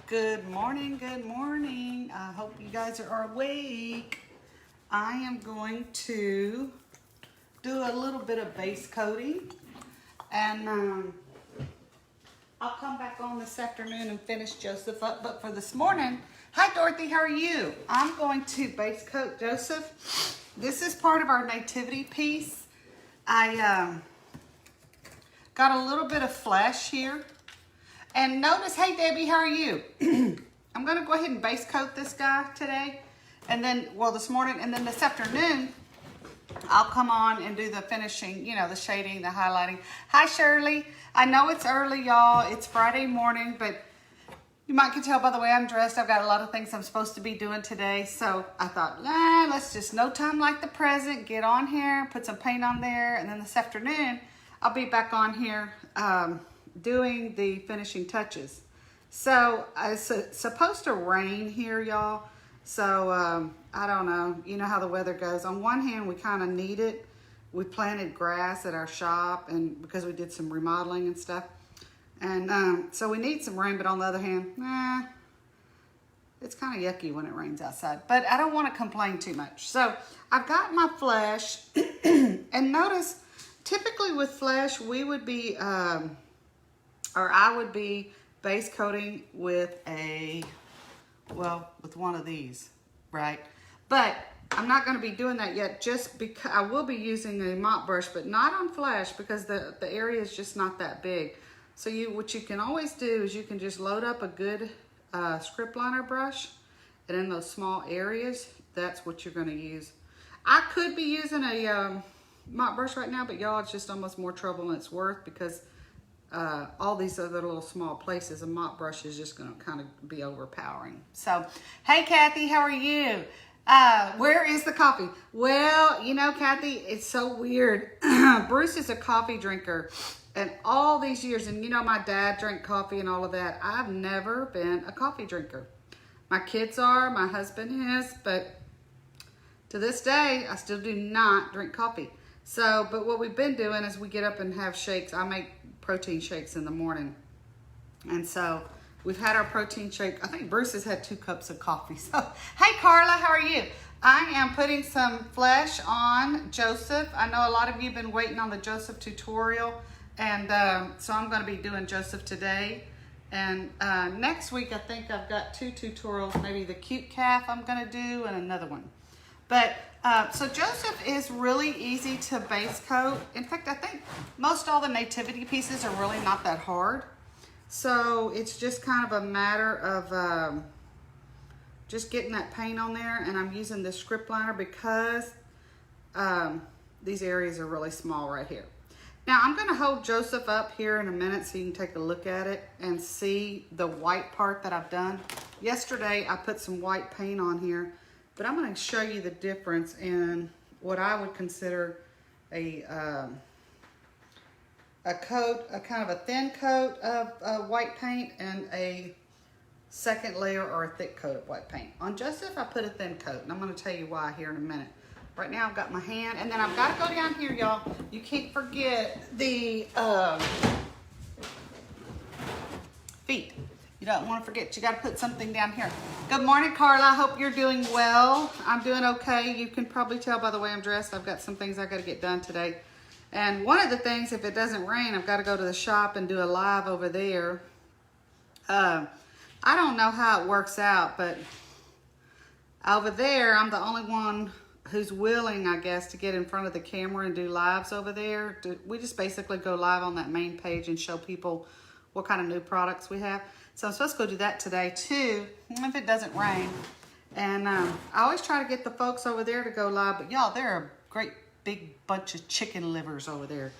Good morning, good morning. I hope you guys are awake. I am going to do a little bit of base coating and I'll come back on this afternoon and finish Joseph up. But for this morning, hi Dorothy, how are you? I'm going to base coat Joseph. This is part of our Nativity piece. I got a little bit of flesh here. And notice, hey Debbie, how are you? I'm gonna go ahead and base coat this guy today. And then, well, this morning, and then this afternoon, I'll come on and do the finishing, you know, the shading, the highlighting. Hi Shirley, I know it's early, y'all. It's Friday morning, but you might can tell by the way I'm dressed, I've got a lot of things I'm supposed to be doing today. So I thought, let's just no time like the present, get on here, put some paint on there. And then this afternoon, I'll be back on here, doing the finishing touches. So it's supposed to rain here, y'all. So I don't know, you know how the weather goes. On one hand, we kind of need it. We planted grass at our shop and because we did some remodeling and stuff. And so we need some rain, but on the other hand, it's kind of yucky when it rains outside. But I don't want to complain too much. So I've got my flesh and notice typically with flesh, we would be, or I would be base coating with with one of these, right? But I'm not going to be doing that yet just because I will be using a mop brush, but not on flesh because the area is just not that big. So what you can always do is you can just load up a good script liner brush, and in those small areas, that's what you're going to use. I could be using a mop brush right now, but y'all, it's just almost more trouble than it's worth because all these other little small places, a mop brush is just going to kind of be overpowering. So, hey Kathy, how are you? Where is the coffee? Well, you know, Kathy, it's so weird. Bruce is a coffee drinker, and all these years, and you know, my dad drank coffee and all of that. I've never been a coffee drinker. My kids are, my husband is, but to this day, I still do not drink coffee. So, but what we've been doing is we get up and have shakes. I make protein shakes in the morning. And so we've had our protein shake. I think Bruce has had 2 cups of coffee. So, hey Carla, how are you? I am putting some flesh on Joseph. I know a lot of you have been waiting on the Joseph tutorial. And so I'm going to be doing Joseph today. And next week, I think I've got 2 tutorials, maybe the cute calf I'm going to do and another one. But so Joseph is really easy to base coat. In fact, I think most all the nativity pieces are really not that hard. So it's just kind of a matter of just getting that paint on there. And I'm using this script liner because these areas are really small right here. Now I'm going to hold Joseph up here in a minute so you can take a look at it and see the white part that I've done. Yesterday I put some white paint on here. But I'm going to show you the difference in what I would consider a coat, a kind of a thin coat of white paint and a second layer or a thick coat of white paint. On Joseph, I put a thin coat, and I'm going to tell you why here in a minute. Right now, I've got my hand, and then I've got to go down here, y'all. You can't forget the feet. You don't want to forget, you got to put something down here. Good morning, Carla. I hope you're doing well. I'm doing okay. You can probably tell by the way I'm dressed. I've got some things I got to get done today. And one of the things, if it doesn't rain, I've got to go to the shop and do a live over there. I don't know how it works out, but over there, I'm the only one who's willing, I guess, to get in front of the camera and do lives over there. We just basically go live on that main page and show people what kind of new products we have. So I'm supposed to go do that today too, if it doesn't rain. And I always try to get the folks over there to go live, but y'all, they're a great big bunch of chicken livers over there.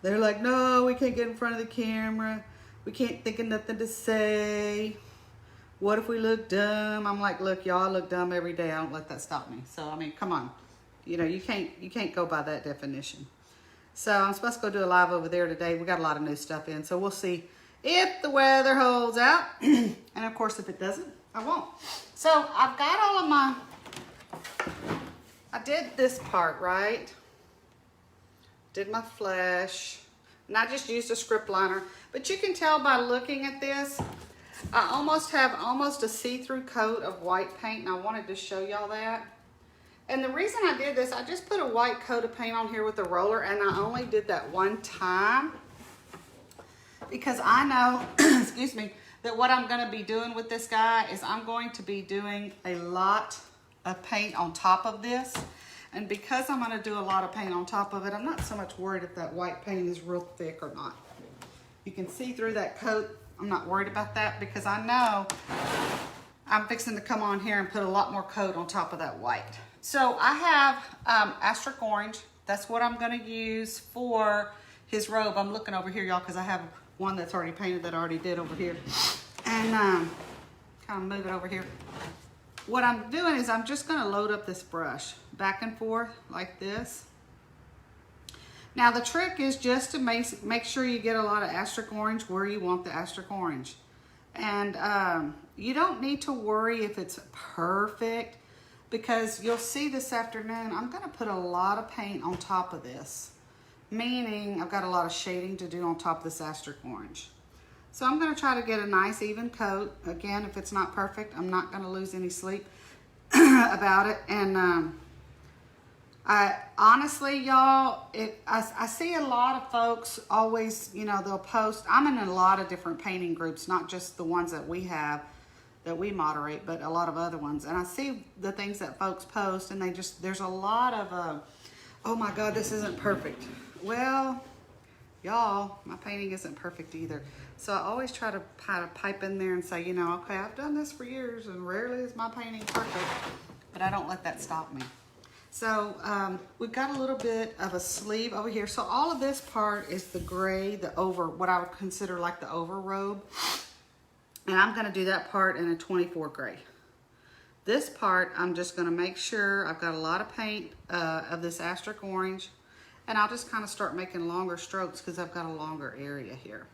They're like, no, we can't get in front of the camera. We can't think of nothing to say. What if we look dumb? I'm like, look, y'all look dumb every day. I don't let that stop me. So, I mean, come on. You know, you can't go by that definition. So I'm supposed to go do a live over there today. We got a lot of new stuff in, so we'll see if the weather holds out. And of course, if it doesn't, I won't. So I've got all of my, I did this part, right? Did my flesh, and I just used a script liner. But you can tell by looking at this, I almost have a see-through coat of white paint, and I wanted to show y'all that. And the reason I did this, I just put a white coat of paint on here with the roller, and I only did that one time because I know, excuse me, that what I'm gonna be doing with this guy is I'm going to be doing a lot of paint on top of this. And because I'm gonna do a lot of paint on top of it, I'm not so much worried if that white paint is real thick or not. You can see through that coat. I'm not worried about that because I know I'm fixing to come on here and put a lot more coat on top of that white. So I have Asterisk Orange. That's what I'm gonna use for his robe. I'm looking over here, y'all, because I have one that's already painted that I already did over here. And kind of move it over here. What I'm doing is I'm just gonna load up this brush back and forth like this. Now the trick is just to make sure you get a lot of Asterisk Orange where you want the Asterisk Orange. And you don't need to worry if it's perfect, because you'll see this afternoon, I'm gonna put a lot of paint on top of this, meaning I've got a lot of shading to do on top of this Asterisk Orange. So I'm gonna try to get a nice even coat. Again, if it's not perfect, I'm not gonna lose any sleep about it. And I honestly, y'all, I see a lot of folks always, you know, they'll post. I'm in a lot of different painting groups, not just the ones that we have, that we moderate, but a lot of other ones. And I see the things that folks post, and there's a lot of, oh my God, this isn't perfect. Well, y'all, my painting isn't perfect either. So I always try to pipe in there and say, you know, okay, I've done this for years, and rarely is my painting perfect, but I don't let that stop me. So we've got a little bit of a sleeve over here. So all of this part is the gray, what I would consider like the over robe. And I'm gonna do that part in a 24 gray. This part, I'm just gonna make sure I've got a lot of paint of this Asterisk Orange, and I'll just kind of start making longer strokes because I've got a longer area here.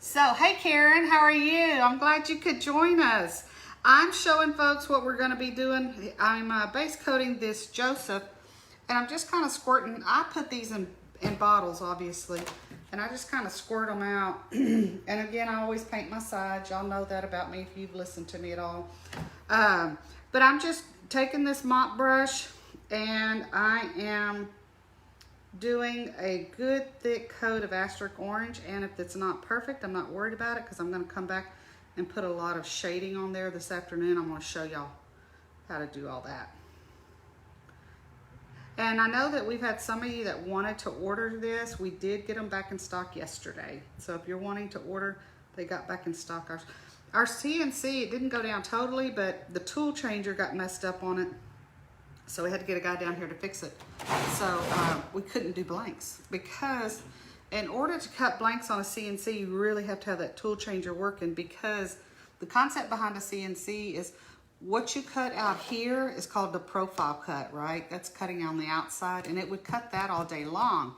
So, hey Karen, how are you? I'm glad you could join us. I'm showing folks what we're gonna be doing. I'm base coating this Joseph, and I'm just kind of squirting. I put these in bottles, obviously, and I just kind of squirt them out. And again, I always paint my sides. Y'all know that about me if you've listened to me at all. But I'm just taking this mop brush, and I am doing a good thick coat of Asterisk Orange. And if it's not perfect, I'm not worried about it because I'm gonna come back and put a lot of shading on there this afternoon. I'm gonna show y'all how to do all that. And I know that we've had some of you that wanted to order this. We did get them back in stock yesterday. So if you're wanting to order, they got back in stock. Our CNC, it didn't go down totally, but the tool changer got messed up on it. So we had to get a guy down here to fix it. So we couldn't do blanks because in order to cut blanks on a CNC, you really have to have that tool changer working, because the concept behind a CNC is what you cut out here is called the profile cut, right? That's cutting on the outside, and it would cut that all day long,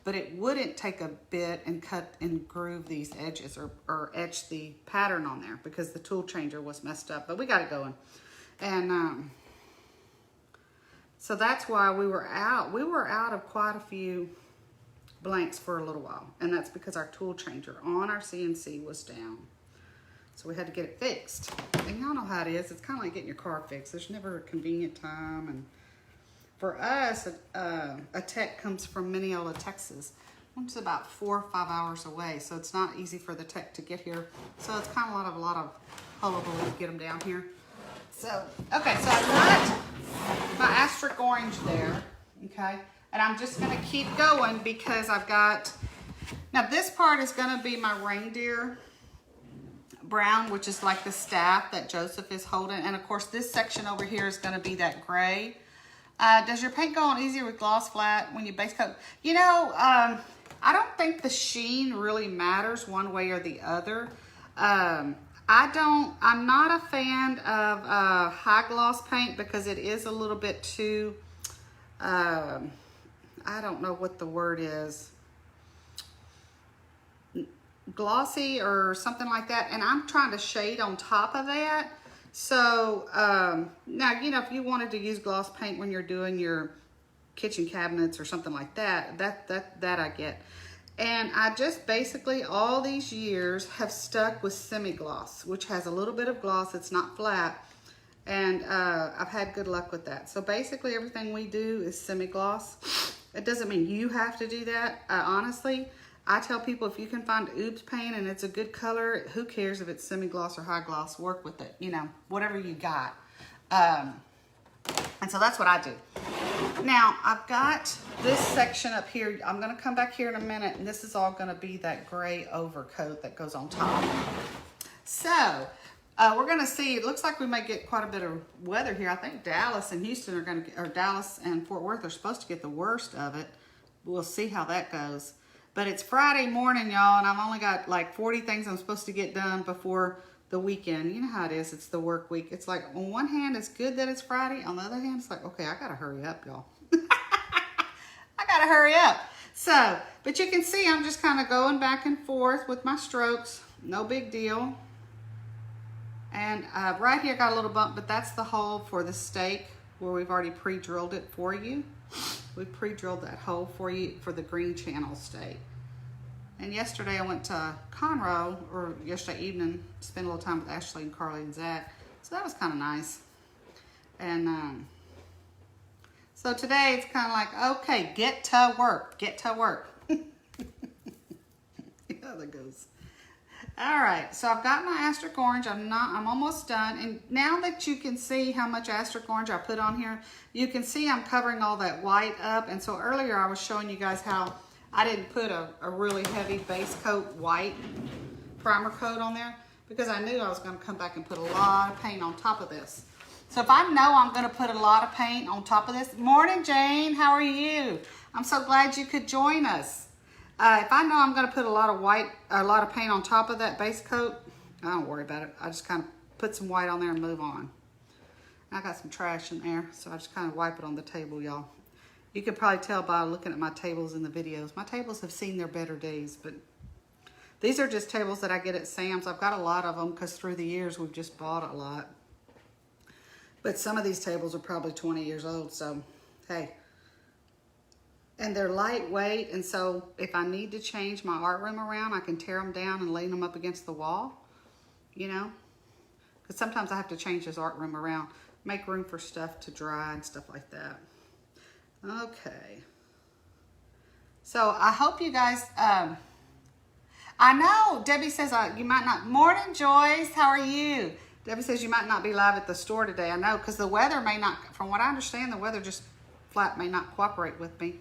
but it wouldn't take a bit and cut and groove these edges or etch the pattern on there because the tool changer was messed up, but we got it going. And so that's why we were out. We were out of quite a few blanks for a little while, and that's because our tool changer on our CNC was down. So we had to get it fixed. And y'all know how it is. It's kind of like getting your car fixed. There's never a convenient time. And for us, a tech comes from Mineola, Texas, which is about 4 or 5 hours away. So it's not easy for the tech to get here. So it's kind of a lot of hullabaloo to get them down here. So, okay, so I've got my Asterisk Orange there, okay? And I'm just gonna keep going because I've got, now this part is gonna be my reindeer brown, which is like the staff that Joseph is holding. And of course, this section over here is gonna be that gray. Does your paint go on easier with gloss flat when you base coat? You know, I don't think the sheen really matters one way or the other. I'm not a fan of high gloss paint because it is a little bit too, I don't know what the word is, glossy or something like that, and I'm trying to shade on top of that. So now, you know, if you wanted to use gloss paint when you're doing your kitchen cabinets or something like that, that I get. And I just basically all these years have stuck with semi-gloss, which has a little bit of gloss. It's not flat. And I've had good luck with that. So basically everything we do is semi-gloss. It doesn't mean you have to do that. Honestly, I tell people if you can find oops paint and it's a good color, who cares if it's semi-gloss or high gloss, work with it, you know, whatever you got. And so that's what I do. Now, I've got this section up here. I'm gonna come back here in a minute, and this is all gonna be that gray overcoat that goes on top. So, we're gonna see, it looks like we might get quite a bit of weather here. I think Dallas and Houston are gonna, or Dallas and Fort Worth are supposed to get the worst of it. We'll see how that goes. But it's Friday morning, y'all, and I've only got like 40 things I'm supposed to get done before the weekend. You know how it is, it's the work week. It's like, on one hand, it's good that it's Friday. On the other hand, it's like, okay, I gotta hurry up, y'all. I gotta hurry up. So, but you can see I'm just kind of going back and forth with my strokes. No big deal. And right here, I got a little bump, but that's the hole for the stake where we've already pre-drilled it for you. We pre-drilled that hole for you for the green channel stake. And yesterday I went to Conroe, or yesterday evening, spent a little time with Ashley and Carly and Zach. So that was kind of nice. And so today it's kind of like, okay, get to work, get to work. Yeah, that goes. All right, so I've got my Asterisk Orange. I'm almost done. And now that you can see how much Asterisk Orange I put on here, you can see I'm covering all that white up. And so earlier I was showing you guys how I didn't put a really heavy base coat white primer coat on there because I knew I was going to come back and put a lot of paint on top of this. So if I know I'm going to put a lot of paint on top of this, morning Jane, how are you? I'm so glad you could join us. If I know I'm going to put a lot of paint on top of that base coat, I don't worry about it. I just kind of put some white on there and move on. I got some trash in there, so I just kind of wipe it on the table, y'all. You can probably tell by looking at my tables in the videos. My tables have seen their better days, but these are just tables that I get at Sam's. I've got a lot of them because through the years we've just bought a lot. But some of these tables are probably 20 years old, so hey. And they're lightweight, and so if I need to change my art room around, I can tear them down and lean them up against the wall, you know? Because sometimes I have to change this art room around, make room for stuff to dry and stuff like that. Okay. So I hope you guys, I know Debbie says you might not, morning Joyce, how are you? Debbie says you might not be live at the store today. I know, because the weather may not, from what I understand, the weather just flat may not cooperate with me.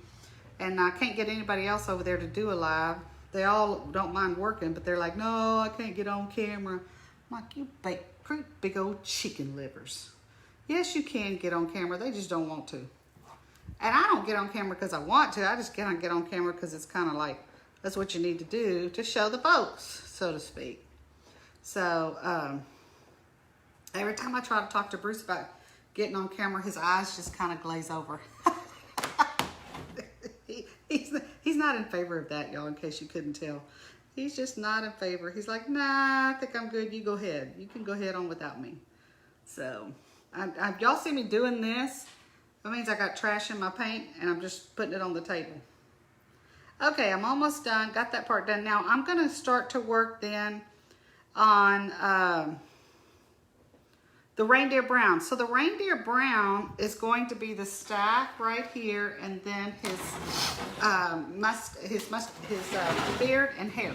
And I can't get anybody else over there to do a live. They all don't mind working, but they're like, no, I can't get on camera. I'm like, you big old chicken livers. Yes, you can get on camera. They just don't want to. And I don't get on camera because I want to. I just can't get on camera because it's kind of like, that's what you need to do to show the folks, so to speak. So every time I try to talk to Bruce about getting on camera, his eyes just kind of glaze over. He's not in favor of that, y'all, in case you couldn't tell. He's just not in favor. He's like, nah, I think I'm good. You go ahead. You can go ahead on without me. So, y'all see me doing this? That means I got trash in my paint, and I'm just putting it on the table. Okay, I'm almost done. Got that part done. Now, I'm going to start to work then on the reindeer brown. So the reindeer brown is going to be the stack right here, and then his beard and hair.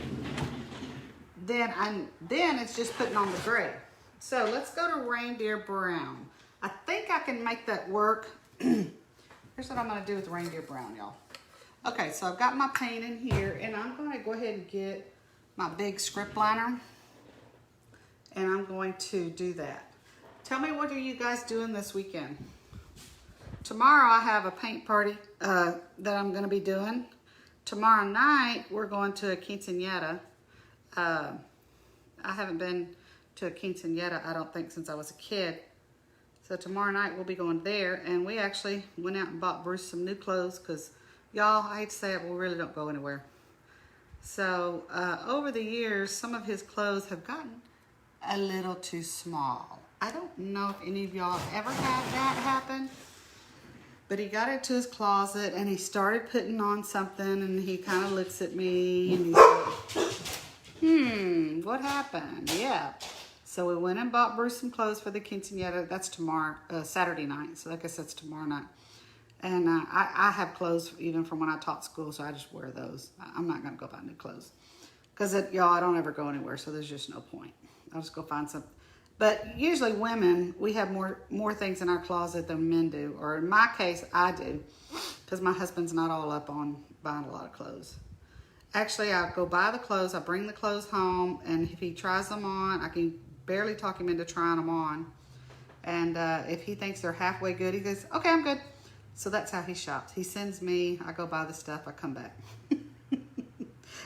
Then it's just putting on the gray. So let's go to reindeer brown. I think I can make that work. Here's what I'm going to do with reindeer brown, y'all. Okay, so I've got my paint in here, and I'm going to go ahead and get my big script liner, and I'm going to do that. Tell me, what are you guys doing this weekend? Tomorrow I have a paint party that I'm going to be doing. Tomorrow night we're going to a quinceañera. I haven't been to a quinceañera, I don't think, since I was a kid. So tomorrow night we'll be going there, and we actually went out and bought Bruce some new clothes because, y'all, I hate to say it, we really don't go anywhere. So over the years, some of his clothes have gotten a little too small. I don't know if any of y'all have ever had that happen, But he got into his closet and he started putting on something, and he kind of looks at me and he's like, what happened? Yeah. So we went and bought Bruce some clothes for the quinceañera. That's tomorrow, Saturday night. So I guess that's tomorrow night. And I have clothes even from when I taught school, so I just wear those. I'm not going to go buy new clothes. Because, y'all, I don't ever go anywhere, so there's just no point. I'll just go find something. But usually women, we have more things in our closet than men do. Or in my case, I do. Because my husband's not all up on buying a lot of clothes. Actually, I go buy the clothes. I bring the clothes home. And if he tries them on, I can barely talk him into trying them on. And if he thinks they're halfway good, he goes, okay, I'm good. So that's how he shops. He sends me, I go buy the stuff, I come back.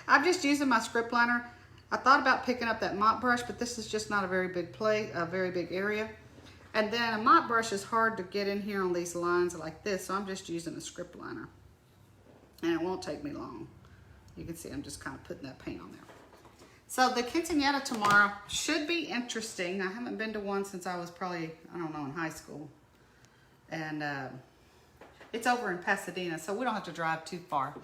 I'm just using my script liner. I thought about picking up that mop brush, but this is just not a very big very big area. And then a mop brush is hard to get in here on these lines like this, so I'm just using a script liner. And it won't take me long. You can see I'm just kind of putting that paint on there. So the quinceañera tomorrow should be interesting. I haven't been to one since I was probably, I don't know, in high school. And it's over in Pasadena, so we don't have to drive too far.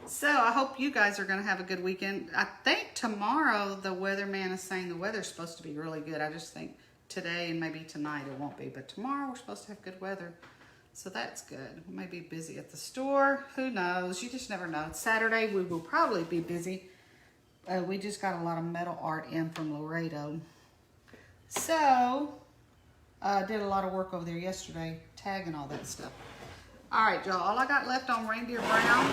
So I hope you guys are going to have a good weekend. I think tomorrow the weatherman is saying the weather's supposed to be really good. I just think today and maybe tonight it won't be. But tomorrow we're supposed to have good weather. So that's good. We may be busy at the store. Who knows? You just never know. Saturday we will probably be busy. We just got a lot of metal art in from Laredo. So I did a lot of work over there yesterday, tagging all that stuff. All right, y'all, all I got left on Reindeer Brown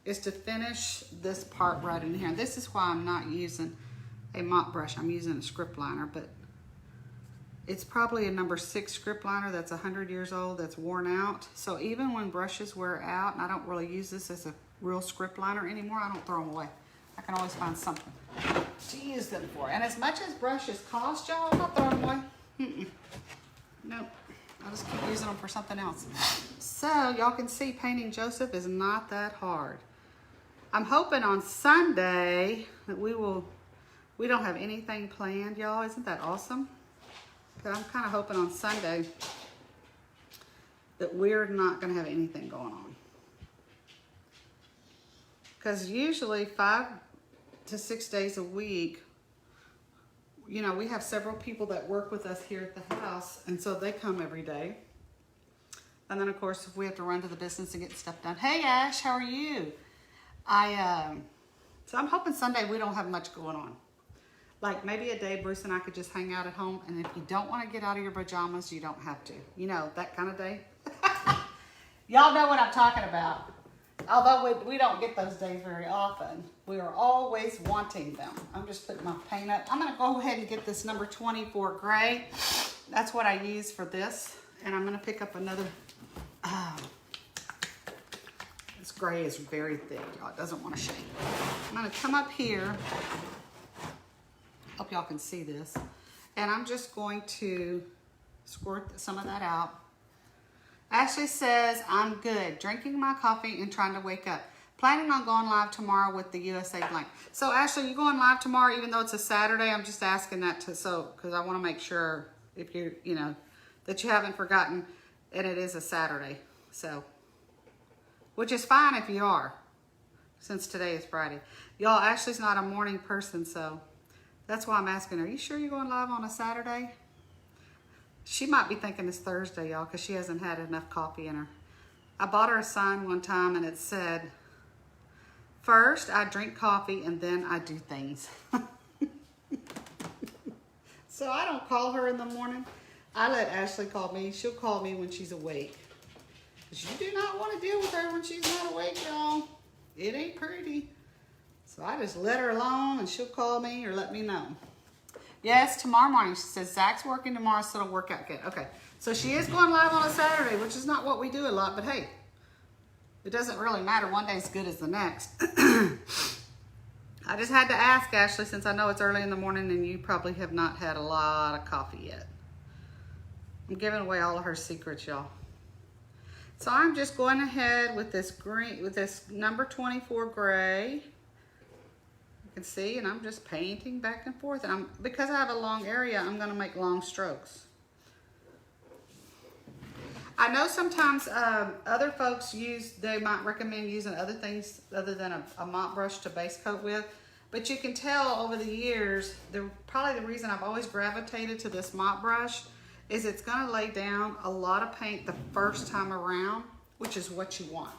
is to finish this part right in here. This is why I'm not using a mop brush. I'm using a script liner, but it's probably a number 6 script liner that's 100 years old, that's worn out. So even when brushes wear out, and I don't really use this as a real script liner anymore, I don't throw them away. I can always find something to use them for. And as much as brushes cost, y'all, I'm not throwing them away. Nope. I'll just keep using them for something else. So y'all can see painting Joseph is not that hard. I'm hoping on Sunday that we don't have anything planned, y'all. Isn't that awesome? But I'm kind of hoping on Sunday that we're not going to have anything going on. Because usually 5 to 6 days a week, you know, we have several people that work with us here at the house, and so they come every day. And then, of course, if we have to run to the business and get stuff done. Hey, Ash, how are you? So I'm hoping Sunday we don't have much going on. Like maybe a day Bruce and I could just hang out at home, and if you don't want to get out of your pajamas, you don't have to. You know, that kind of day. Y'all know what I'm talking about. Although we don't get those days very often, we are always wanting them. I'm just putting my paint up. I'm going to go ahead and get this number 24 gray. That's what I use for this. And I'm going to pick up another. This gray is very thick, y'all. It doesn't want to shake. I'm going to come up here. Hope y'all can see this. And I'm just going to squirt some of that out. Ashley says, I'm good. Drinking my coffee and trying to wake up. Planning on going live tomorrow with the USA blank. So, Ashley, you going live tomorrow even though it's a Saturday? I'm just asking that because I want to make sure if you're, you know, that you haven't forgotten and it is a Saturday. So, which is fine if you are, since today is Friday. Y'all, Ashley's not a morning person, so that's why I'm asking her, are you sure you're going live on a Saturday? She might be thinking it's Thursday, y'all, because she hasn't had enough coffee in her. I bought her a sign one time, and it said, first I drink coffee, and then I do things. So I don't call her in the morning. I let Ashley call me. She'll call me when she's awake. Because you do not want to deal with her when she's not awake, y'all. It ain't pretty. So I just let her alone, and she'll call me or let me know. Yes, tomorrow morning. She says, Zach's working tomorrow, so it'll work out good. Okay, so she is going live on a Saturday, which is not what we do a lot, but hey, it doesn't really matter. One day's good as the next. I just had to ask, Ashley, since I know it's early in the morning and you probably have not had a lot of coffee yet. I'm giving away all of her secrets, y'all. So I'm just going ahead with this green, with this number 24 gray. See, and I'm just painting back and forth, and because I have a long area, I'm going to make long strokes. I know sometimes other folks they might recommend using other things other than a mop brush to base coat with, but you can tell over the years, probably the reason I've always gravitated to this mop brush is it's gonna lay down a lot of paint the first time around, which is what you want.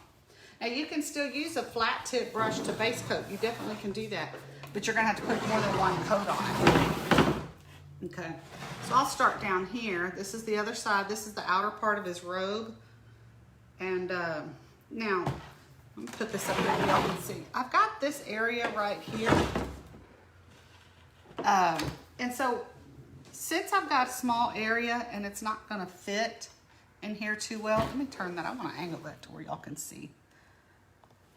Now you can still use a flat tip brush to base coat. You definitely can do that, but you're gonna have to put more than one coat on it. Okay, so I'll start down here. This is the other side. This is the outer part of his robe. And now, let me put this up here so y'all can see. I've got this area right here. And so, since I've got a small area and it's not gonna fit in here too well, let me turn that. I wanna angle that to where y'all can see.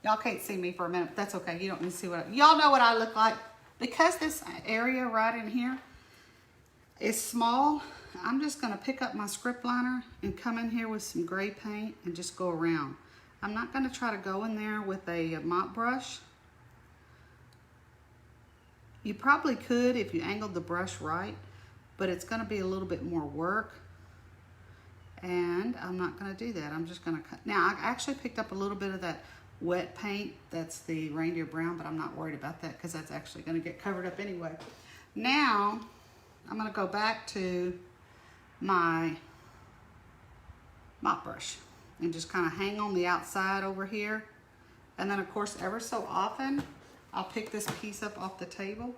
Y'all can't see me for a minute, but that's okay. You don't need to see y'all know what I look like. Because this area right in here is small, I'm just gonna pick up my script liner and come in here with some gray paint and just go around. I'm not gonna try to go in there with a mop brush. You probably could if you angled the brush right, but it's gonna be a little bit more work. And I'm not gonna do that. I'm just gonna cut. Now, I actually picked up a little bit of that wet paint. That's the reindeer brown, but I'm not worried about that because that's actually gonna get covered up anyway. Now, I'm gonna go back to my mop brush and just kind of hang on the outside over here. And then of course, ever so often, I'll pick this piece up off the table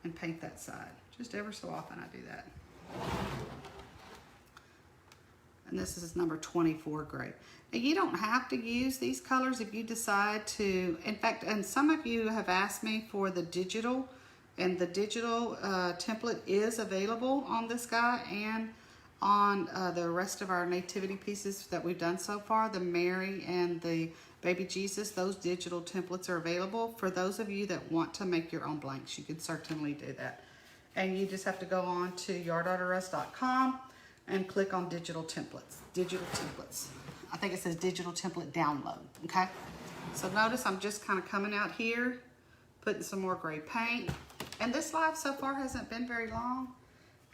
and paint that side. Just ever so often I do that. And this is number 24 gray. Now you don't have to use these colors if you decide to. In fact, and some of you have asked me for the digital, and the digital template is available on this guy and on the rest of our nativity pieces that we've done so far, the Mary and the baby Jesus. Those digital templates are available for those of you that want to make your own blanks. You can certainly do that. And you just have to go on to yard.us.com and click on digital templates. Digital templates. I think it says digital template download, okay? So notice I'm just kind of coming out here, putting some more gray paint. And this live so far hasn't been very long,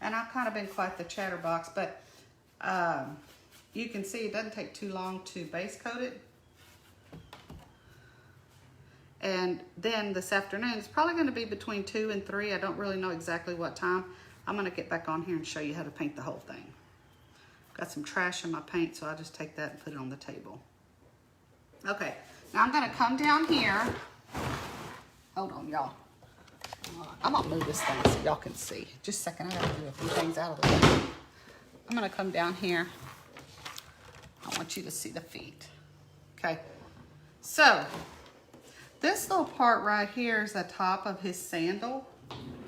and I've kind of been quite the chatterbox, but you can see it doesn't take too long to base coat it. And then this afternoon, it's probably gonna be between 2 and 3. I don't really know exactly what time. I'm gonna get back on here and show you how to paint the whole thing. Got some trash in my paint, so I'll just take that and put it on the table. Okay, now I'm gonna come down here. Hold on, y'all. I'm gonna move this thing so y'all can see. Just a second, I gotta do a few things out of the way. I'm gonna come down here. I want you to see the feet. Okay, so this little part right here is the top of his sandal.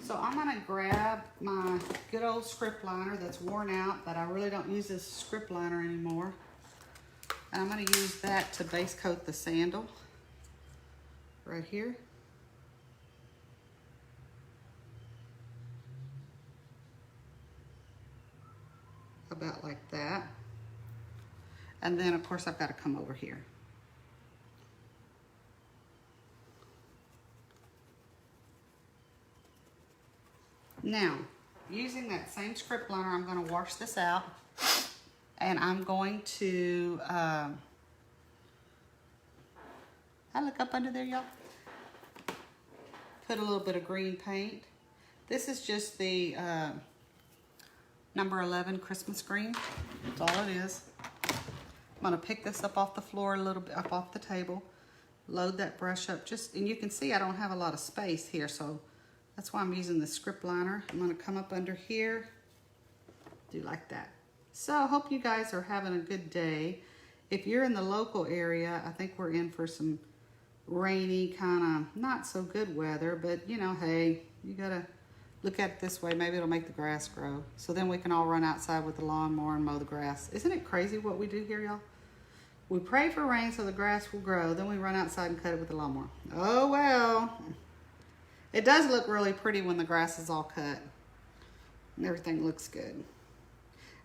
So I'm gonna grab my good old script liner that's worn out, that I really don't use this script liner anymore. And I'm gonna use that to base coat the sandal right here. About like that. And then of course I've got to come over here. Now, using that same script liner, I'm going to wash this out, and I'm going to, I look up under there, y'all. Put a little bit of green paint. This is just the number 11 Christmas green. That's all it is. I'm going to pick this up off the floor a little bit, up off the table. Load that brush up, and you can see I don't have a lot of space here, so that's why I'm using the script liner. I'm gonna come up under here, do like that. So I hope you guys are having a good day. If you're in the local area, I think we're in for some rainy, kind of not so good weather, but you know, hey, you gotta look at it this way. Maybe it'll make the grass grow. So then we can all run outside with the lawnmower and mow the grass. Isn't it crazy what we do here, y'all? We pray for rain so the grass will grow. Then we run outside and cut it with the lawnmower. Oh, well. It does look really pretty when the grass is all cut and everything looks good.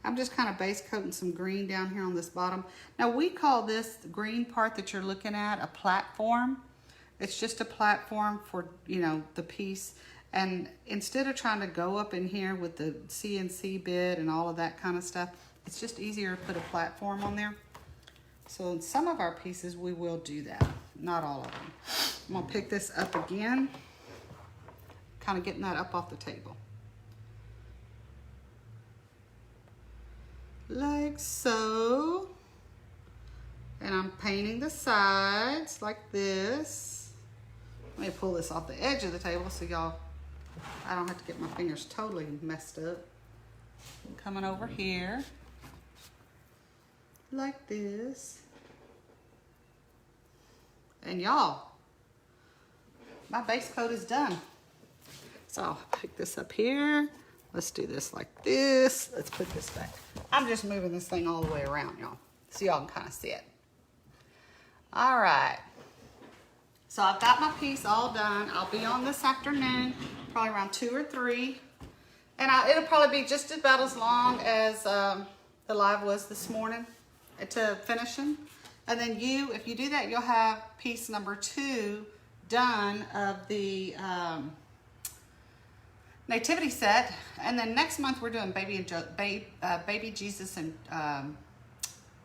I'm just kind of base coating some green down here on this bottom. Now we call this green part that you're looking at a platform. It's just a platform for, you know, the piece. And instead of trying to go up in here with the CNC bit and all of that kind of stuff, It's just easier to put a platform on there. So in some of our pieces, we will do that. Not all of them. I'm gonna pick this up again. Kind of getting that up off the table. Like so. And I'm painting the sides like this. Let me pull this off the edge of the table so y'all, I don't have to get my fingers totally messed up. I'm coming over here like this. And y'all, my base coat is done. So I'll pick this up here. Let's do this like this. Let's put this back. I'm just moving this thing all the way around, y'all, so y'all can kind of see it. All right. So I've got my piece all done. I'll be on this afternoon, probably around 2 or 3. And it'll probably be just about as long as the live was this morning to finishing. And then if you do that, you'll have piece number 2 done of the Nativity set. And then next month we're doing baby Jesus and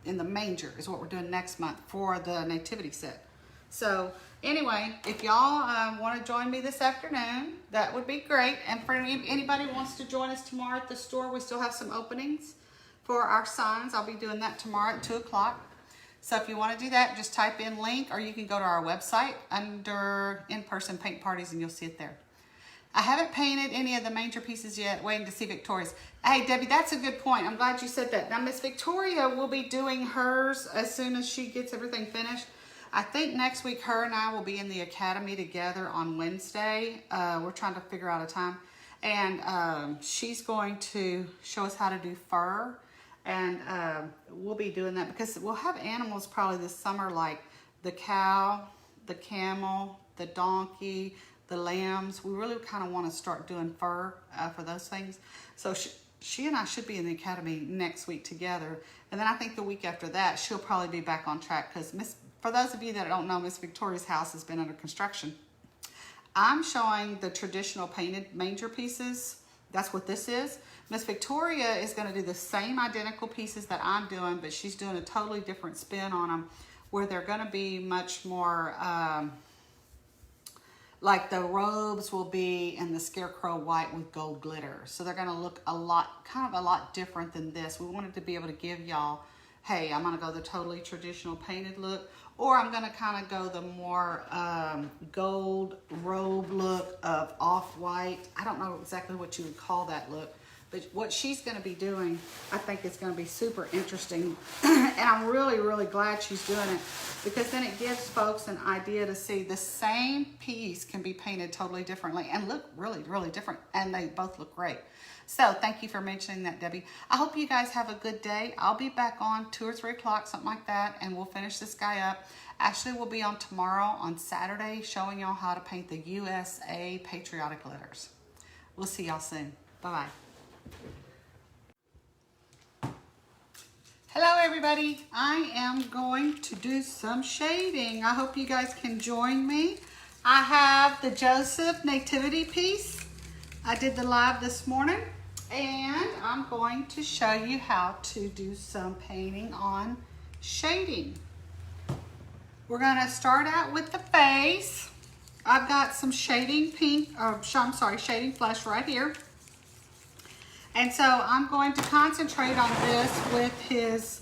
in the manger is what we're doing next month for the Nativity set. So anyway, if y'all want to join me this afternoon, that would be great. And for anybody who wants to join us tomorrow at the store, we still have some openings for our signs. I'll be doing that tomorrow at 2 o'clock. So if you want to do that, just type in link, or you can go to our website under in-person paint parties and you'll see it there. I haven't painted any of the manger pieces yet, waiting to see Victoria's. Hey, Debbie, that's a good point. I'm glad you said that. Now, Miss Victoria will be doing hers as soon as she gets everything finished. I think next week her and I will be in the academy together on Wednesday. We're trying to figure out a time. And she's going to show us how to do fur. And we'll be doing that because we'll have animals probably this summer like the cow, the camel, the donkey, the lambs. We really kind of want to start doing fur for those things. So she and I should be in the academy next week together. And then I think the week after that, she'll probably be back on track because for those of you that don't know, Miss Victoria's house has been under construction. I'm showing the traditional painted manger pieces. That's what this is. Miss Victoria is going to do the same identical pieces that I'm doing, but she's doing a totally different spin on them where they're going to be much more like the robes will be in the scarecrow white with gold glitter. So they're going to look a lot different than this. We wanted to be able to give y'all, hey, I'm going to go the totally traditional painted look, or I'm going to kind of go the more gold robe look of off-white. I don't know exactly what you would call that look, but what she's going to be doing, I think it's going to be super interesting. And I'm really, really glad she's doing it because then it gives folks an idea to see the same piece can be painted totally differently and look really, really different. And they both look great. So thank you for mentioning that, Debbie. I hope you guys have a good day. I'll be back on 2 or 3 o'clock, something like that, and we'll finish this guy up. Ashley will be on tomorrow on Saturday showing y'all how to paint the USA patriotic letters. We'll see y'all soon. Bye-bye. Hello everybody, I am going to do some shading. I hope you guys can join me. I have the Joseph Nativity piece. I did the live this morning and I'm going to show you how to do some painting on shading. We're going to start out with the face. I've got some shading shading flesh right here. And so I'm going to concentrate on this with his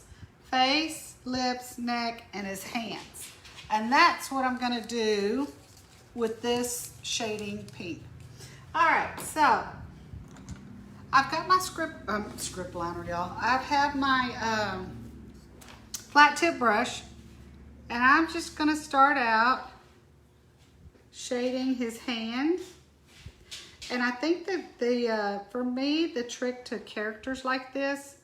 face, lips, neck, and his hands. And that's what I'm going to do with this shading pink. All right, so I've got my script liner, y'all. I've had my flat tip brush, and I'm just going to start out shading his hand. And I think that for me, the trick to characters like this,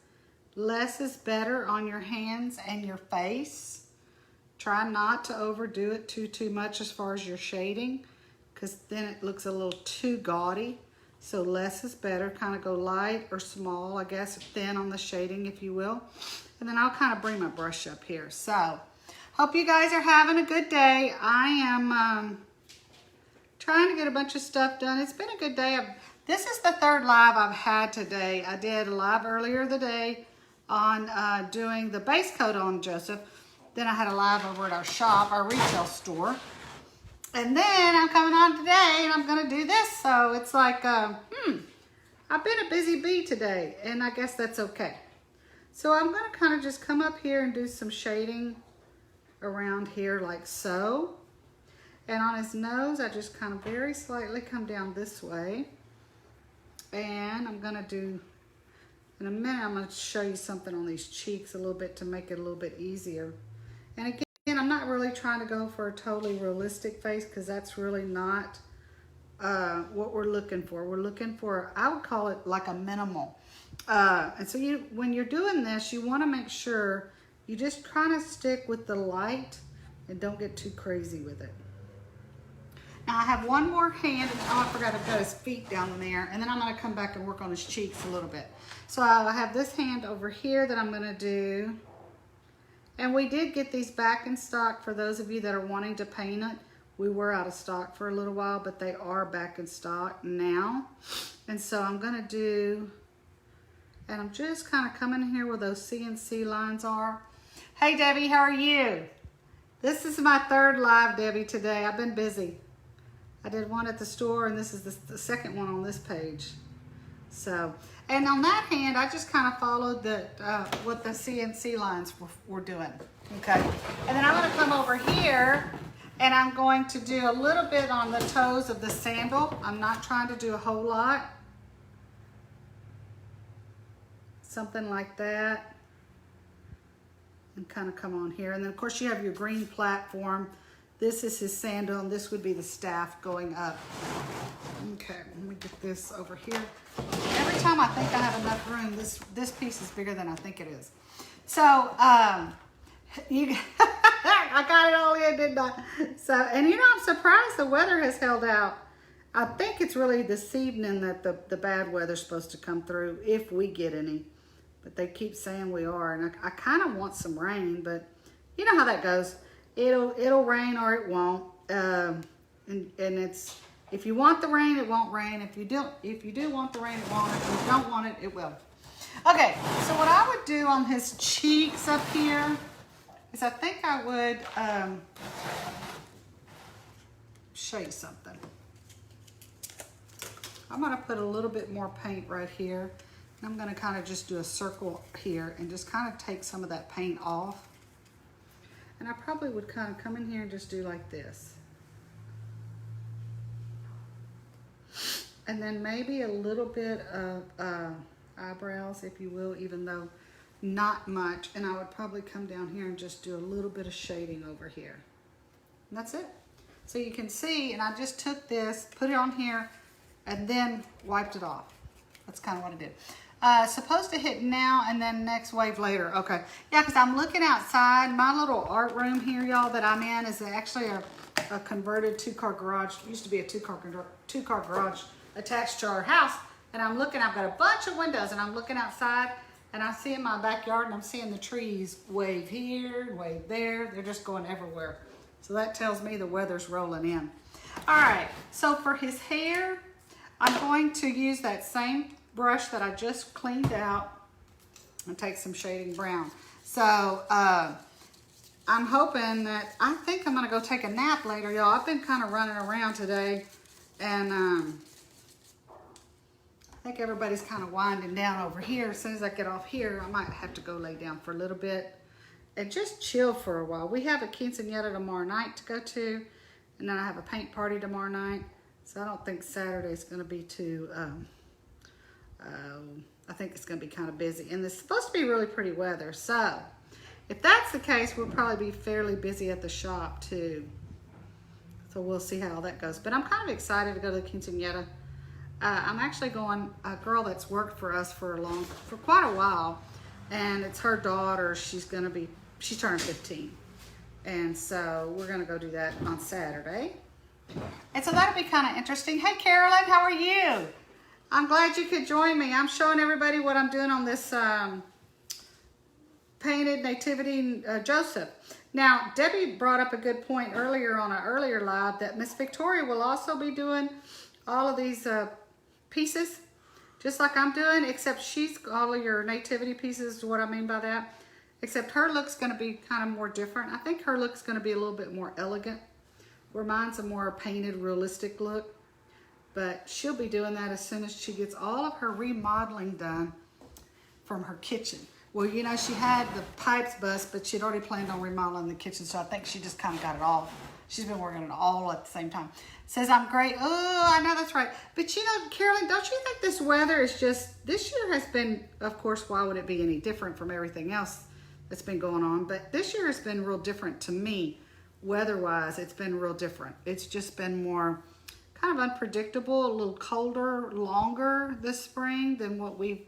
less is better on your hands and your face. Try not to overdo it too much as far as your shading, because then it looks a little too gaudy. So less is better. Kind of go light or small, I guess, thin on the shading, if you will. And then I'll kind of bring my brush up here. So hope you guys are having a good day. I am trying to get a bunch of stuff done. It's been a good day. This is the 3rd live I've had today. I did a live earlier today on doing the base coat on Joseph. Then I had a live over at our shop, our retail store. And then I'm coming on today and I'm gonna do this. So it's like, I've been a busy bee today, and I guess that's okay. So I'm gonna kind of just come up here and do some shading around here like so. And on his nose, I just kind of very slightly come down this way. And I'm gonna do, in a minute, I'm gonna show you something on these cheeks a little bit to make it a little bit easier. And again, I'm not really trying to go for a totally realistic face because that's really not what we're looking for. We're looking for, I would call it like a minimal. And so when you're doing this, you want to make sure you just kind of stick with the light and don't get too crazy with it. Now I have one more hand, and oh, I forgot I've got his feet down there, and then I'm going to come back and work on his cheeks a little bit. So I have this hand over here that I'm going to do. And we did get these back in stock for those of you that are wanting to paint it. We were out of stock for a little while, but they are back in stock now. And so I'm going to do, and I'm just kind of coming here where those CNC lines are. Hey Debbie, how are you? This is my third live, Debbie, today. I've been busy. I did one at the store, and this is the second one on this page. So, and on that hand, I just kind of followed what the CNC lines were doing, okay? And then I'm gonna come over here, and I'm going to do a little bit on the toes of the sandal. I'm not trying to do a whole lot. Something like that. And kind of come on here. And then of course you have your green platform. This is his sandal, and this would be the staff going up. Okay, let me get this over here. Every time I think I have enough room, this piece is bigger than I think it is. So, I got it all in, didn't I? So, and you know, I'm surprised the weather has held out. I think it's really this evening that the bad weather's supposed to come through, if we get any. But they keep saying we are, and I kind of want some rain, but you know how that goes. It'll rain or it won't. And it's, if you want the rain, it won't rain. If you do want the rain, it won't. If you don't want it, it will. Okay, so what I would do on his cheeks up here is I think I would show you something. I'm gonna put a little bit more paint right here. And I'm gonna kind of just do a circle here and just kind of take some of that paint off. And I probably would kind of come in here and just do like this. And then maybe a little bit of eyebrows, if you will, even though not much. And I would probably come down here and just do a little bit of shading over here. And that's it. So you can see, and I just took this, put it on here, and then wiped it off. That's kind of what I did. Supposed to hit now and then next wave later. Okay. Yeah, because I'm looking outside. My little art room here, y'all, that I'm in is actually a converted two-car garage. It used to be a two-car garage attached to our house. And I'm looking, I've got a bunch of windows, and I'm looking outside, and I see in my backyard, and I'm seeing the trees wave here, wave there. They're just going everywhere. So that tells me the weather's rolling in. All right. So for his hair, I'm going to use that same brush that I just cleaned out and take some shading brown. So I'm hoping that, I think I'm gonna go take a nap later, y'all. I've been kind of running around today, and I think everybody's kind of winding down over here. As soon as I get off here, I might have to go lay down for a little bit and just chill for a while. We have a quinceañera tomorrow night to go to, and then I have a paint party tomorrow night. So I don't think Saturday's gonna be too, I think it's going to be kind of busy, and it's supposed to be really pretty weather. So if that's the case, we'll probably be fairly busy at the shop too. So we'll see how that goes. But I'm kind of excited to go to the quinceañera. I'm actually going, a girl that's worked for us for quite a while, and it's her daughter. She's turned 15, and so we're going to go do that on Saturday. And so that'll be kind of interesting. Hey Carolyn, how are you? I'm glad you could join me. I'm showing everybody what I'm doing on this painted Nativity Joseph. Now, Debbie brought up a good point earlier on an earlier live that Miss Victoria will also be doing all of these pieces. just like I'm doing, except she's all of your nativity pieces is what I mean by that. Except her look's going to be kind of more different. I think her look's going to be a little bit more elegant, where mine's a more painted, realistic look. But she'll be doing that as soon as she gets all of her remodeling done from her kitchen. Well, you know, she had the pipes bust, but she'd already planned on remodeling the kitchen, so I think she just kind of got it all. She's been working it all at the same time. Says, I'm great. Oh, I know that's right. But you know, Carolyn, don't you think this weather is just, this year has been, of course, why would it be any different from everything else that's been going on? But this year has been real different to me, weather-wise. It's been real different. It's just been more kind of unpredictable, a little colder, longer this spring than what we've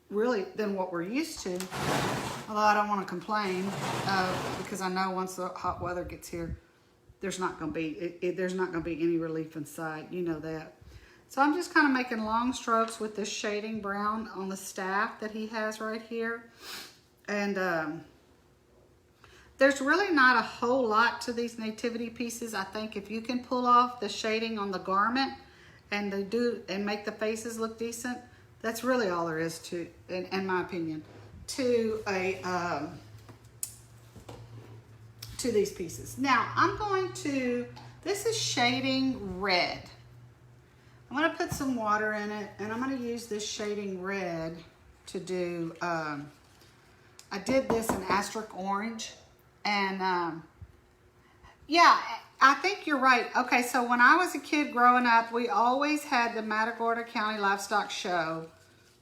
than what we're used to. Although I don't want to complain because I know once the hot weather gets here, there's not going to be there's not going to be any relief in sight. You know that. So I'm just kind of making long strokes with this shading brown on the staff that he has right here. And there's really not a whole lot to these nativity pieces. I think if you can pull off the shading on the garment and make the faces look decent, that's really all there is to, in my opinion, to these pieces. Now I'm going to, this is shading red. I'm going to put some water in it, and I'm going to use this shading red to do, I did this in Asterisk Orange, and yeah, I think you're right. Okay, so when I was a kid growing up, we always had the Matagorda County Livestock Show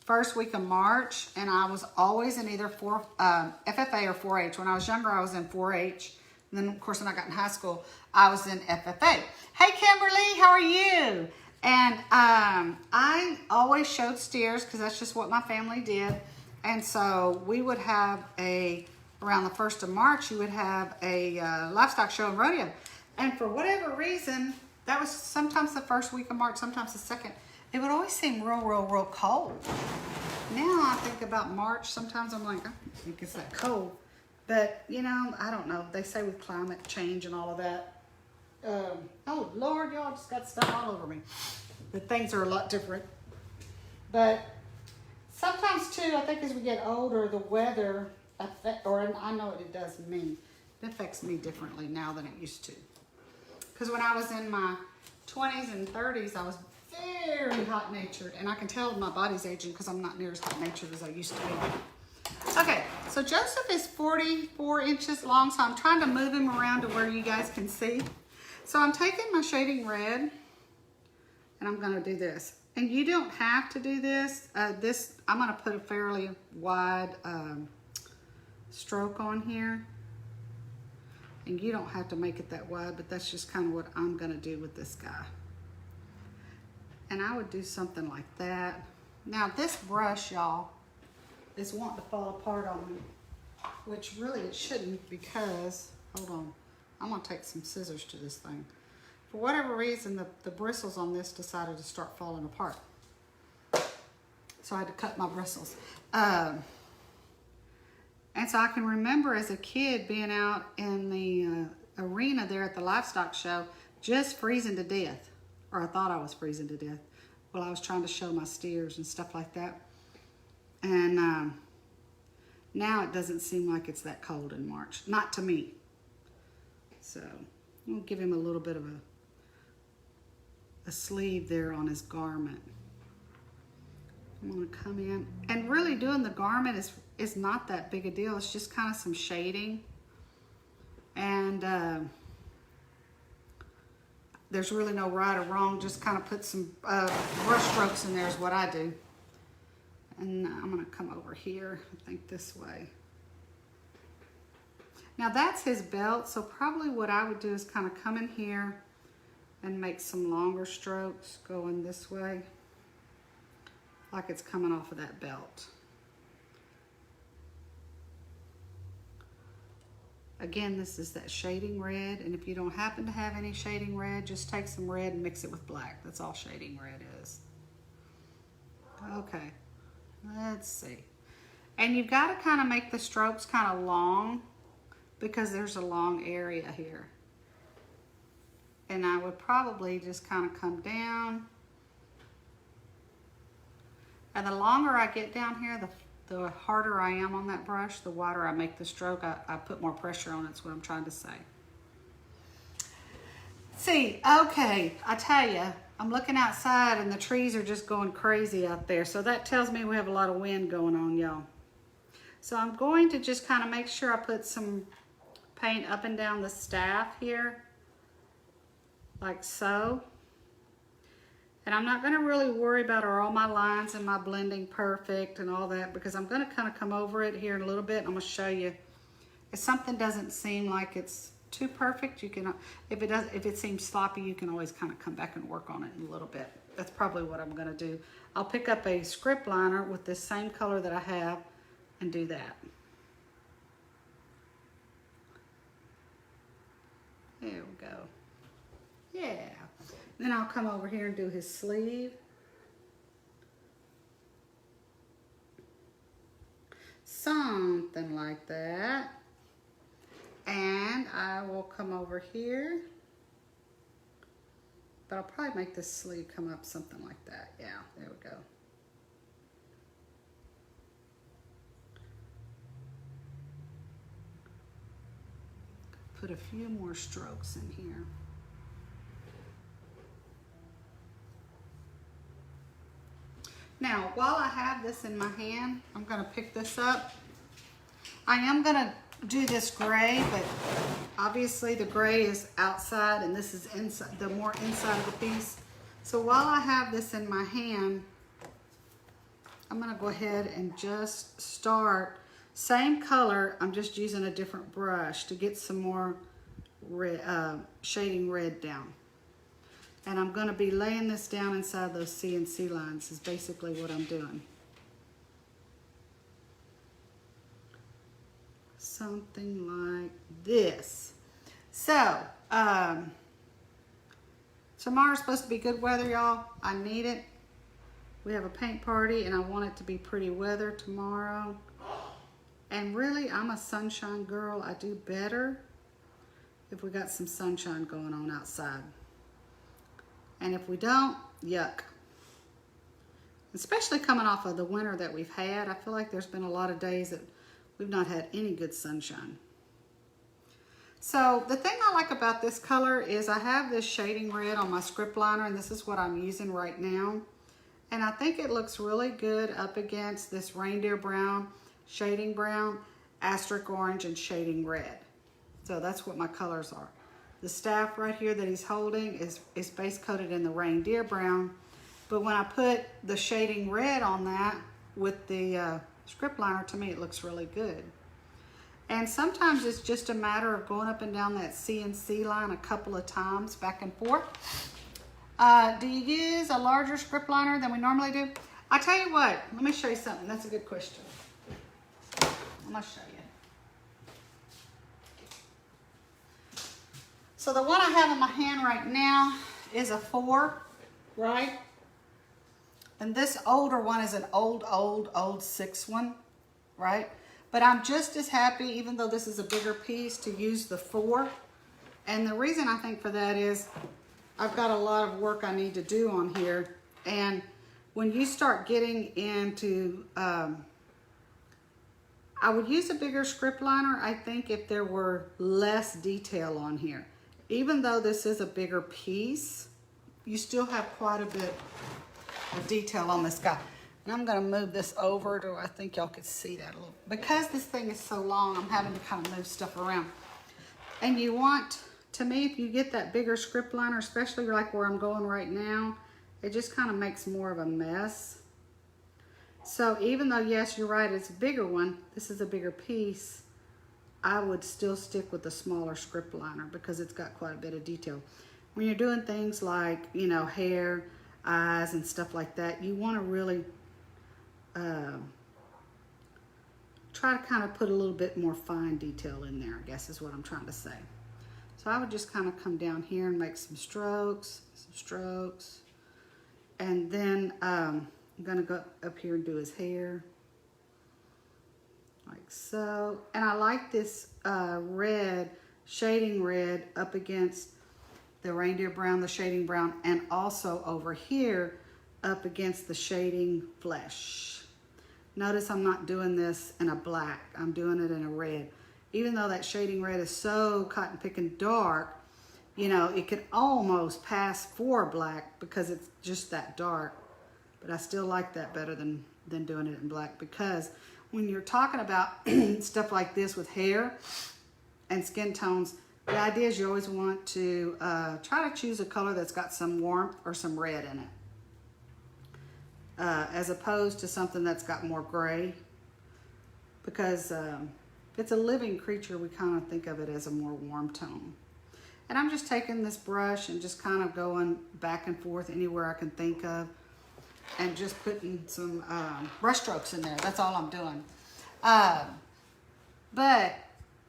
first week of March, and I was always in either FFA or 4-H. When I was younger, I was in 4-H. And then, of course, when I got in high school, I was in FFA. Hey, Kimberly, how are you? And I always showed steers because that's just what my family did. And so we would have around the 1st of March, you would have a livestock show and rodeo. And for whatever reason, that was sometimes the first week of March, sometimes the second. It would always seem real, real, real cold. Now I think about March, sometimes I'm like, I don't think it's that cold. But, you know, I don't know. They say with climate change and all of that. Oh, Lord, y'all just got stuff all over me. But things are a lot different. But sometimes, too, I think as we get older, the weather, I know what it does me. It affects me differently now than it used to. Because when I was in my 20s and 30s, I was very hot-natured, and I can tell my body's aging because I'm not near as hot-natured as I used to be. Okay, so Joseph is 44 inches long, so I'm trying to move him around to where you guys can see. So I'm taking my shading red, and I'm going to do this. And you don't have to do this. I'm going to put a fairly wide stroke on here. And you don't have to make it that wide, but that's just kind of what I'm going to do with this guy. And I would do something like that. Now this brush, y'all, is wanting to fall apart on me, which really it shouldn't because, hold on, I'm gonna take some scissors to this thing. For whatever reason, the bristles on this decided to start falling apart. So I had to cut my bristles. And so I can remember as a kid being out in the arena there at the livestock show, just freezing to death. Or I thought I was freezing to death while I was trying to show my steers and stuff like that. And now it doesn't seem like it's that cold in March. Not to me. So I'm going to give him a little bit of a sleeve there on his garment. I'm going to come in. And really doing the garment is not that big a deal. It's just kind of some shading. And there's really no right or wrong. Just kind of put some brush strokes in there is what I do. And I'm going to come over here, I think this way. Now that's his belt, so probably what I would do is kind of come in here and make some longer strokes going this way, like it's coming off of that belt. Again, this is that shading red, and if you don't happen to have any shading red, just take some red and mix it with black. That's all shading red is. Okay, let's see. And you've got to kind of make the strokes kind of long because there's a long area here. And I would probably just kind of come down And the longer I get down here, the harder I am on that brush, the wider I make the stroke. I put more pressure on it, is what I'm trying to say. See, okay, I tell you, I'm looking outside and the trees are just going crazy out there. So that tells me we have a lot of wind going on, y'all. So I'm going to just kind of make sure I put some paint up and down the staff here, like so. And I'm not going to really worry about are all my lines and my blending perfect and all that, because I'm going to kind of come over it here in a little bit. And I'm going to show you if something doesn't seem like it's too perfect, you can, if it seems sloppy, you can always kind of come back and work on it in a little bit. That's probably what I'm going to do. I'll pick up a script liner with this same color that I have and do that. There we go. Yeah. Then I'll come over here and do his sleeve. Something like that. And I will come over here. But I'll probably make this sleeve come up something like that. Yeah, there we go. Put a few more strokes in here. Now, while I have this in my hand, I'm going to pick this up. I am going to do this gray, but obviously the gray is outside and this is inside, the more inside of the piece. So while I have this in my hand, I'm going to go ahead and just start. Same color, I'm just using a different brush to get some more red, shading red down. And I'm going to be laying this down inside those CNC lines is basically what I'm doing. Something like this. So, tomorrow's supposed to be good weather, y'all. I need it. We have a paint party and I want it to be pretty weather tomorrow. And really, I'm a sunshine girl. I do better if we got some sunshine going on outside. And if we don't, yuck. Especially coming off of the winter that we've had, I feel like there's been a lot of days that we've not had any good sunshine. So the thing I like about this color is I have this shading red on my script liner, and this is what I'm using right now. And I think it looks really good up against this reindeer brown, shading brown, asterisk orange, and shading red. So that's what my colors are. The staff right here that he's holding is base coated in the reindeer brown. But when I put the shading red on that with the script liner, to me it looks really good. And sometimes it's just a matter of going up and down that CNC line a couple of times, back and forth. Do you use a larger script liner than we normally do? I'll tell you what, let me show you something. That's a good question. I'm gonna show you. So the one I have in my hand right now is a 4, right? And this older one is an old 6 one, right? But I'm just as happy, even though this is a bigger piece, to use the 4. And the reason I think for that is I've got a lot of work I need to do on here. And when you start getting into, I would use a bigger script liner, I think, if there were less detail on here. Even though this is a bigger piece, you still have quite a bit of detail on this guy. And I'm gonna move this over to, I think y'all could see that a little. Because this thing is so long, I'm having to kind of move stuff around. And you want, to me, if you get that bigger script liner, especially like where I'm going right now, it just kind of makes more of a mess. So even though, yes, you're right, it's a bigger one, this is a bigger piece, I would still stick with the smaller script liner because it's got quite a bit of detail. When you're doing things like, you know, hair, eyes, and stuff like that, you want to really try to kind of put a little bit more fine detail in there, I guess is what I'm trying to say. So I would just kind of come down here and make some strokes, and then I'm gonna go up here and do his hair, like so. And I like this red, shading red up against the reindeer brown, the shading brown, and also over here up against the shading flesh. Notice I'm not doing this in a black, I'm doing it in a red. Even though that shading red is so cotton picking dark, you know, it could almost pass for black because it's just that dark. But I still like that better than doing it in black, because when you're talking about stuff like this with hair and skin tones, the idea is you always want to try to choose a color that's got some warmth or some red in it, as opposed to something that's got more gray, because it's a living creature. We kind of think of it as a more warm tone. And I'm just taking this brush and just kind of going back and forth anywhere I can think of, and just putting some brush strokes in there. That's all I'm doing. But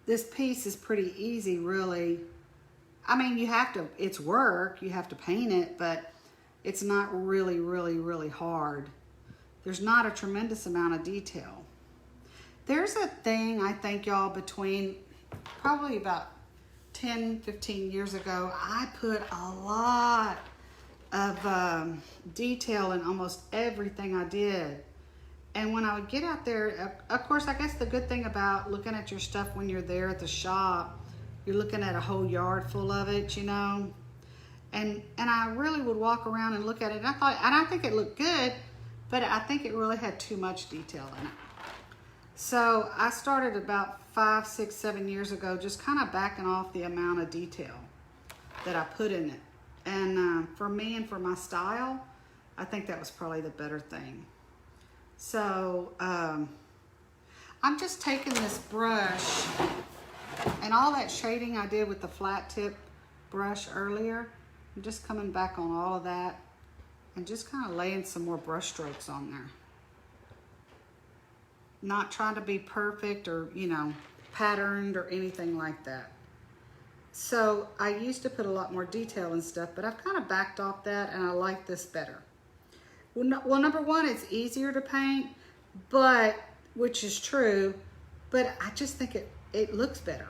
this piece is pretty easy, really. I mean, you have to, it's work, you have to paint it, but it's not really, really, really hard. There's not a tremendous amount of detail. There's a thing, I think, y'all, between probably about 10, 15 years ago, I put a lot of detail in almost everything I did. And when I would get out there, of course, I guess the good thing about looking at your stuff when you're there at the shop, you're looking at a whole yard full of it, you know. And I really would walk around and look at it, and I think it looked good, but I think it really had too much detail in it. So I started about 5, 6, 7 years ago, just kind of backing off the amount of detail that I put in it. And for me and for my style, I think that was probably the better thing. So I'm just taking this brush and all that shading I did with the flat tip brush earlier. I'm just coming back on all of that and just kind of laying some more brush strokes on there. Not trying to be perfect or, you know, patterned or anything like that. So I used to put a lot more detail and stuff, but I've kind of backed off that, and I like this better. Well, number one, it's easier to paint, but, which is true, but I just think it looks better.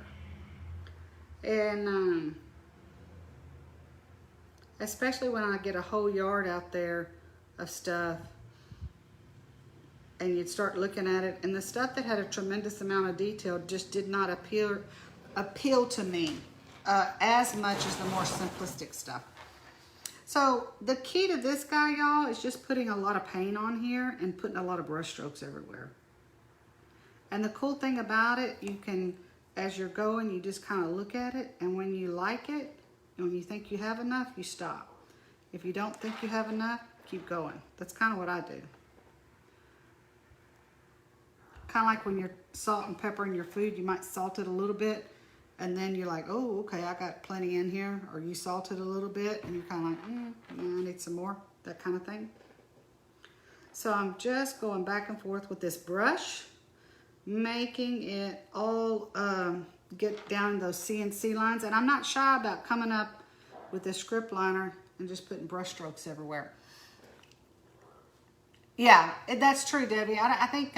And especially when I get a whole yard out there of stuff, and you'd start looking at it, and the stuff that had a tremendous amount of detail just did not appeal to me as much as the more simplistic stuff. So the key to this guy, y'all, is just putting a lot of paint on here and putting a lot of brush strokes everywhere. And the cool thing about it, you can, as you're going, you just kind of look at it, and when you like it, and when you think you have enough, you stop. If you don't think you have enough, keep going. That's kind of what I do. Kind of like when you're salt and peppering your food, you might salt it a little bit, and then you're like, oh, okay, I got plenty in here. Or you salt it a little bit, and you're kind of like, I need some more, that kind of thing. So I'm just going back and forth with this brush, making it all get down those CNC lines. And I'm not shy about coming up with this script liner and just putting brush strokes everywhere. Yeah, that's true, Debbie. I think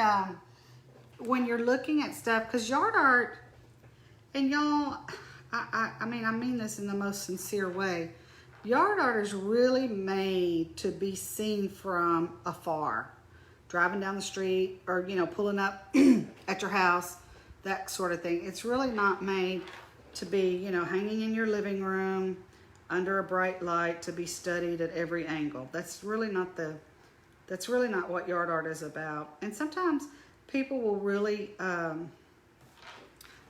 when you're looking at stuff, because yard art, and y'all, I mean this in the most sincere way, yard art is really made to be seen from afar. Driving down the street, or, you know, pulling up at your house, that sort of thing. It's really not made to be, you know, hanging in your living room under a bright light to be studied at every angle. That's really not what yard art is about. And sometimes people will really,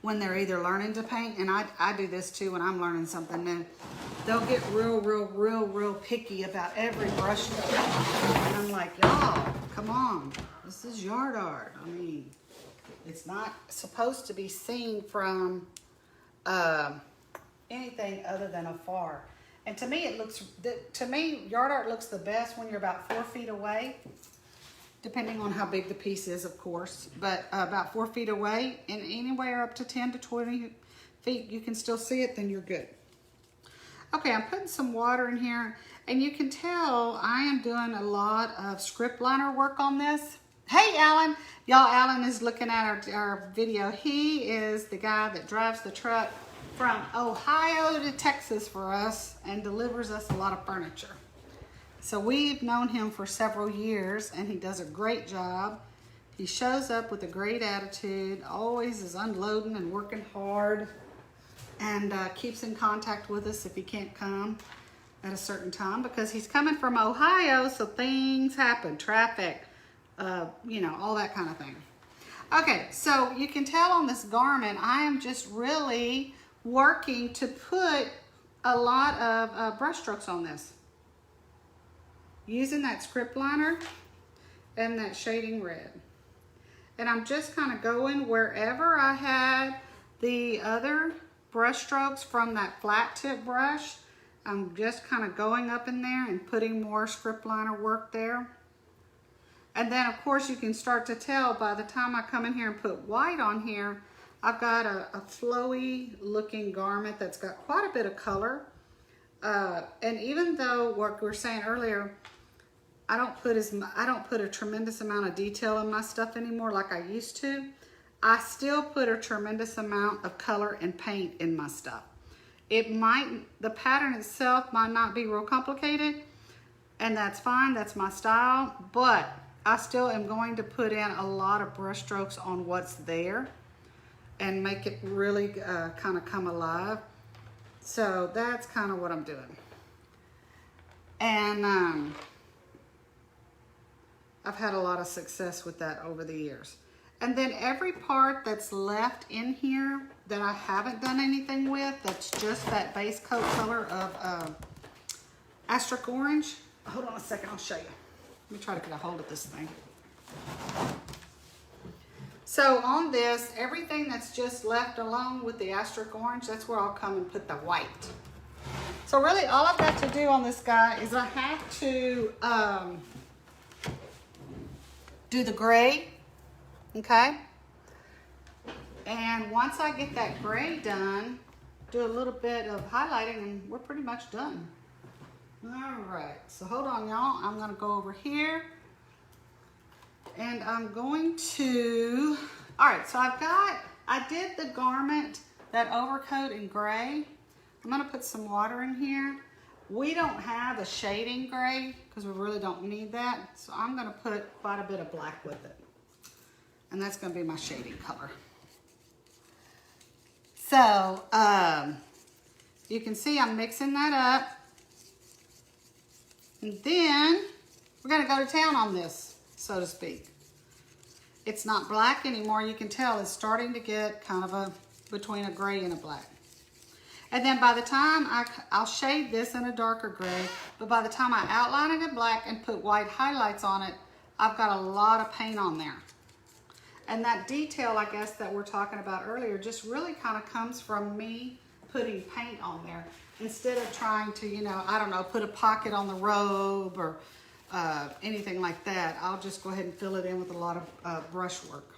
when they're either learning to paint, and I do this too when I'm learning something new, they'll get real picky about every brush stroke. And I'm like, y'all, come on, this is yard art. I mean, it's not supposed to be seen from anything other than afar. And to me, yard art looks the best when you're about 4 feet away, depending on how big the piece is, of course, but about 4 feet away, and anywhere up to 10 to 20 feet, you can still see it, then you're good. Okay, I'm putting some water in here, and you can tell I am doing a lot of script liner work on this. Hey, Alan. Y'all, Alan is looking at our video. He is the guy that drives the truck from Ohio to Texas for us and delivers us a lot of furniture. So we've known him for several years and he does a great job. He shows up with a great attitude, always is unloading and working hard, and keeps in contact with us if he can't come at a certain time because he's coming from Ohio, so things happen, traffic, you know, all that kind of thing. Okay, so you can tell on this garment, I am just really working to put a lot of brush strokes on this. Using that script liner and that shading red. And I'm just kind of going wherever I had the other brush strokes from that flat tip brush. I'm just kind of going up in there and putting more script liner work there. And then of course you can start to tell by the time I come in here and put white on here, I've got a flowy looking garment that's got quite a bit of color. And even though what we were saying earlier, I don't put a tremendous amount of detail in my stuff anymore like I used to. I still put a tremendous amount of color and paint in my stuff. The pattern itself might not be real complicated, and that's fine, that's my style, but I still am going to put in a lot of brush strokes on what's there and make it really kind of come alive. So that's kind of what I'm doing. And I've had a lot of success with that over the years. And then every part that's left in here that I haven't done anything with, that's just that base coat color of Asterisk Orange. Hold on a second, I'll show you. Let me try to get a hold of this thing. So on this, everything that's just left alone with the Asterisk Orange, that's where I'll come and put the white. So really all I've got to do on this guy is I have to do the gray, okay? And once I get that gray done, do a little bit of highlighting and we're pretty much done. All right, so hold on y'all. I'm gonna go over here and I'm going to, all right, so I did the garment, that overcoat in gray. I'm gonna put some water in here. We don't have a shading gray because we really don't need that. So I'm gonna put quite a bit of black with it. And that's gonna be my shading color. So you can see I'm mixing that up. And then we're gonna go to town on this, so to speak. It's not black anymore. You can tell it's starting to get kind of between a gray and a black. And then by the time I'll shade this in a darker gray, but by the time I outline it in black and put white highlights on it, I've got a lot of paint on there. And that detail, I guess, that we're talking about earlier just really kind of comes from me putting paint on there instead of trying to, you know, I don't know, put a pocket on the robe or anything like that. I'll just go ahead and fill it in with a lot of brush work.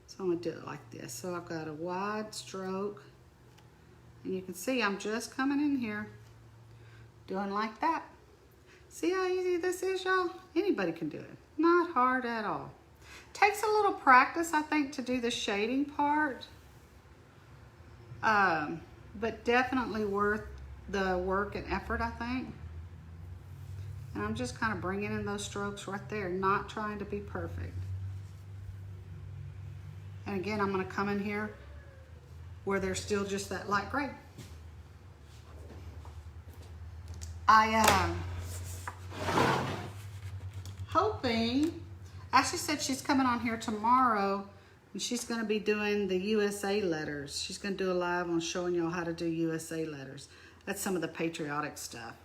So I'm gonna do it like this. So I've got a wide stroke and you can see I'm just coming in here doing like that. See how easy this is, y'all? Anybody can do it. Not hard at all. Takes a little practice, I think, to do the shading part, but definitely worth the work and effort, I think. And I'm just kind of bringing in those strokes right there, not trying to be perfect. And again, I'm going to come in here where there's still just that light gray. Hoping, Ashley said she's coming on here tomorrow and she's going to be doing the USA letters. She's going to do a live on showing y'all how to do USA letters. That's some of the patriotic stuff.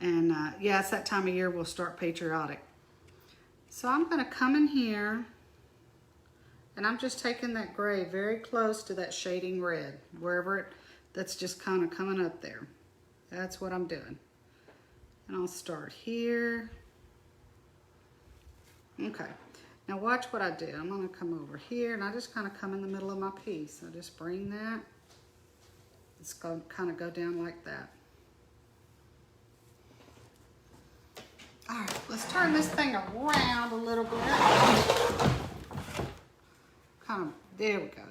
And yeah, it's that time of year we'll start patriotic. So I'm going to come in here and I'm just taking that gray very close to that shading red, wherever that's just kind of coming up there. That's what I'm doing. And I'll start here. Okay, now watch what I do. I'm gonna come over here and I just kind of come in the middle of my piece. I just bring that. It's gonna kind of go down like that. All right, let's turn this thing around a little bit. Kind of, there we go.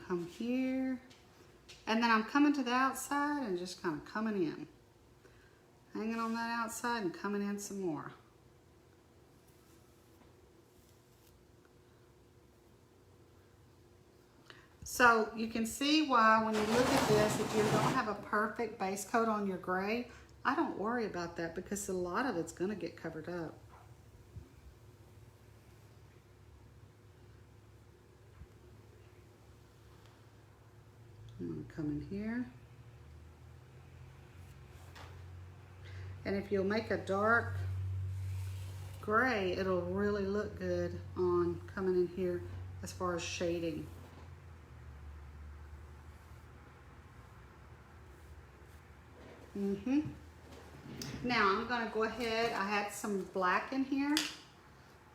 come here. And then I'm coming to the outside and just kind of coming in. Hanging on that outside and coming in some more. So you can see why when you look at this, if you don't have a perfect base coat on your gray, I don't worry about that because a lot of it's going to get covered up. I'm going to come in here. And if you'll make a dark gray, it'll really look good on coming in here as far as shading. Now I'm going to go ahead, I had some black in here.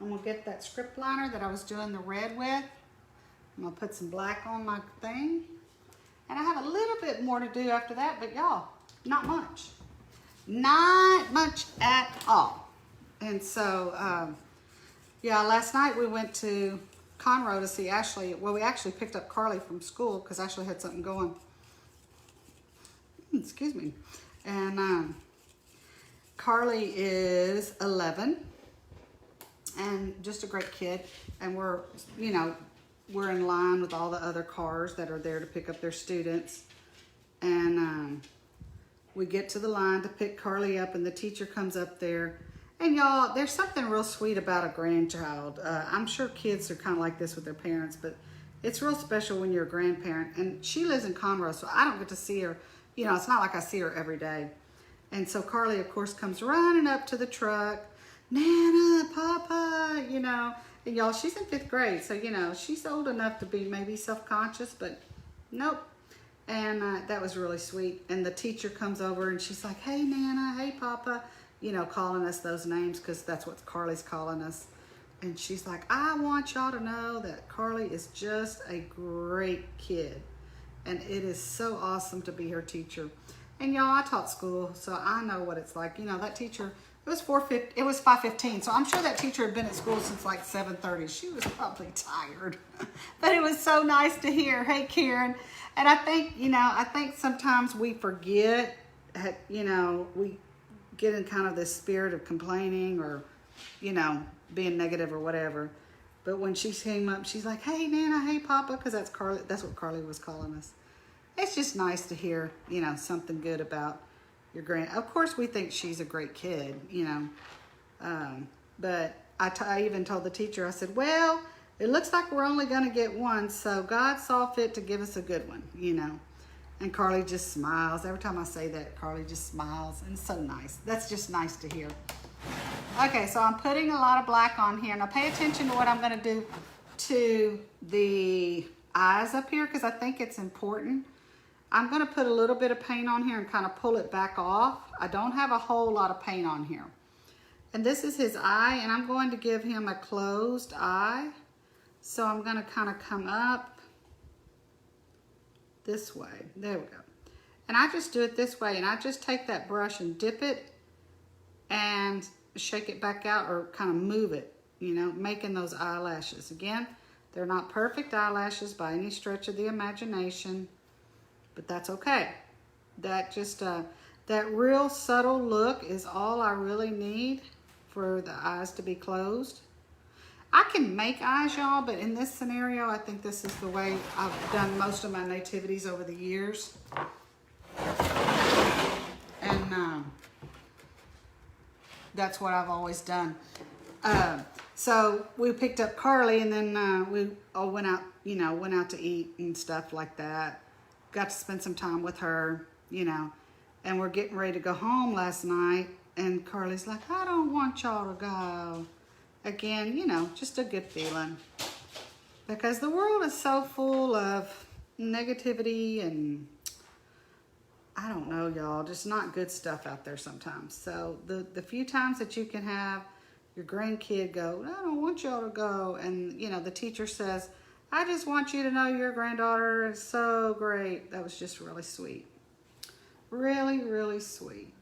I'm going to get that script liner that I was doing the red with. I'm going to put some black on my thing. And I have a little bit more to do after that, but y'all, not much. Not much at all. And so, yeah, last night we went to Conroe to see Ashley. Well, we actually picked up Carly from school because Ashley had something going. Excuse me. And Carly is 11 and just a great kid. And we're, you know, we're in line with all the other cars that are there to pick up their students. And we get to the line to pick Carly up and the teacher comes up there. And y'all, there's something real sweet about a grandchild. I'm sure kids are kind of like this with their parents, but it's real special when you're a grandparent. And she lives in Conroe, so I don't get to see her. You know, it's not like I see her every day. And so Carly, of course, comes running up to the truck. Nana, Papa, you know. And y'all, she's in 5th grade, so, you know, she's old enough to be maybe self-conscious, but nope. And that was really sweet. And the teacher comes over and she's like, hey, Nana, hey, Papa, you know, calling us those names because that's what Carly's calling us. And she's like, I want y'all to know that Carly is just a great kid. And it is so awesome to be her teacher. And y'all, I taught school, so I know what it's like. You know, that teacher, it was 5:15, so I'm sure that teacher had been at school since like 7:30. She was probably tired. But it was so nice to hear, hey, Karen. And I think, you know, I think sometimes we forget, you know, we get in kind of this spirit of complaining or, you know, being negative or whatever. But when she came up, she's like, hey, Nana, hey, Papa, because that's Carly. That's what Carly was calling us. It's just nice to hear, you know, something good about your Of course, we think she's a great kid, you know. But I even told the teacher, I said, well, it looks like we're only going to get one, so God saw fit to give us a good one, you know. And Carly just smiles. Every time I say that, Carly just smiles. And it's so nice. That's just nice to hear. Okay, so I'm putting a lot of black on here. Now pay attention to what I'm going to do to the eyes up here because I think it's important. I'm going to put a little bit of paint on here and kind of pull it back off. I don't have a whole lot of paint on here. And this is his eye, and I'm going to give him a closed eye. So I'm going to kind of come up this way. There we go. And I just do it this way, and I just take that brush and dip it and shake it back out or kind of move it, you know, making those eyelashes. Again, they're not perfect eyelashes by any stretch of the imagination, but that's okay. That just, that real subtle look is all I really need for the eyes to be closed. I can make eyes, y'all, but in this scenario, I think this is the way I've done most of my nativities over the years. And that's what I've always done. So we picked up Carly, and then we all went out, you know, went out to eat and stuff like that. Got to spend some time with her, you know, and we're getting ready to go home last night. And Carly's like, I don't want y'all to go. Again, you know, just a good feeling. Because the world is so full of negativity and, I don't know, y'all, just not good stuff out there sometimes. So the few times that you can have your grandkid go, I don't want y'all to go. And, you know, the teacher says, I just want you to know your granddaughter is so great. That was just really sweet. Really, really sweet.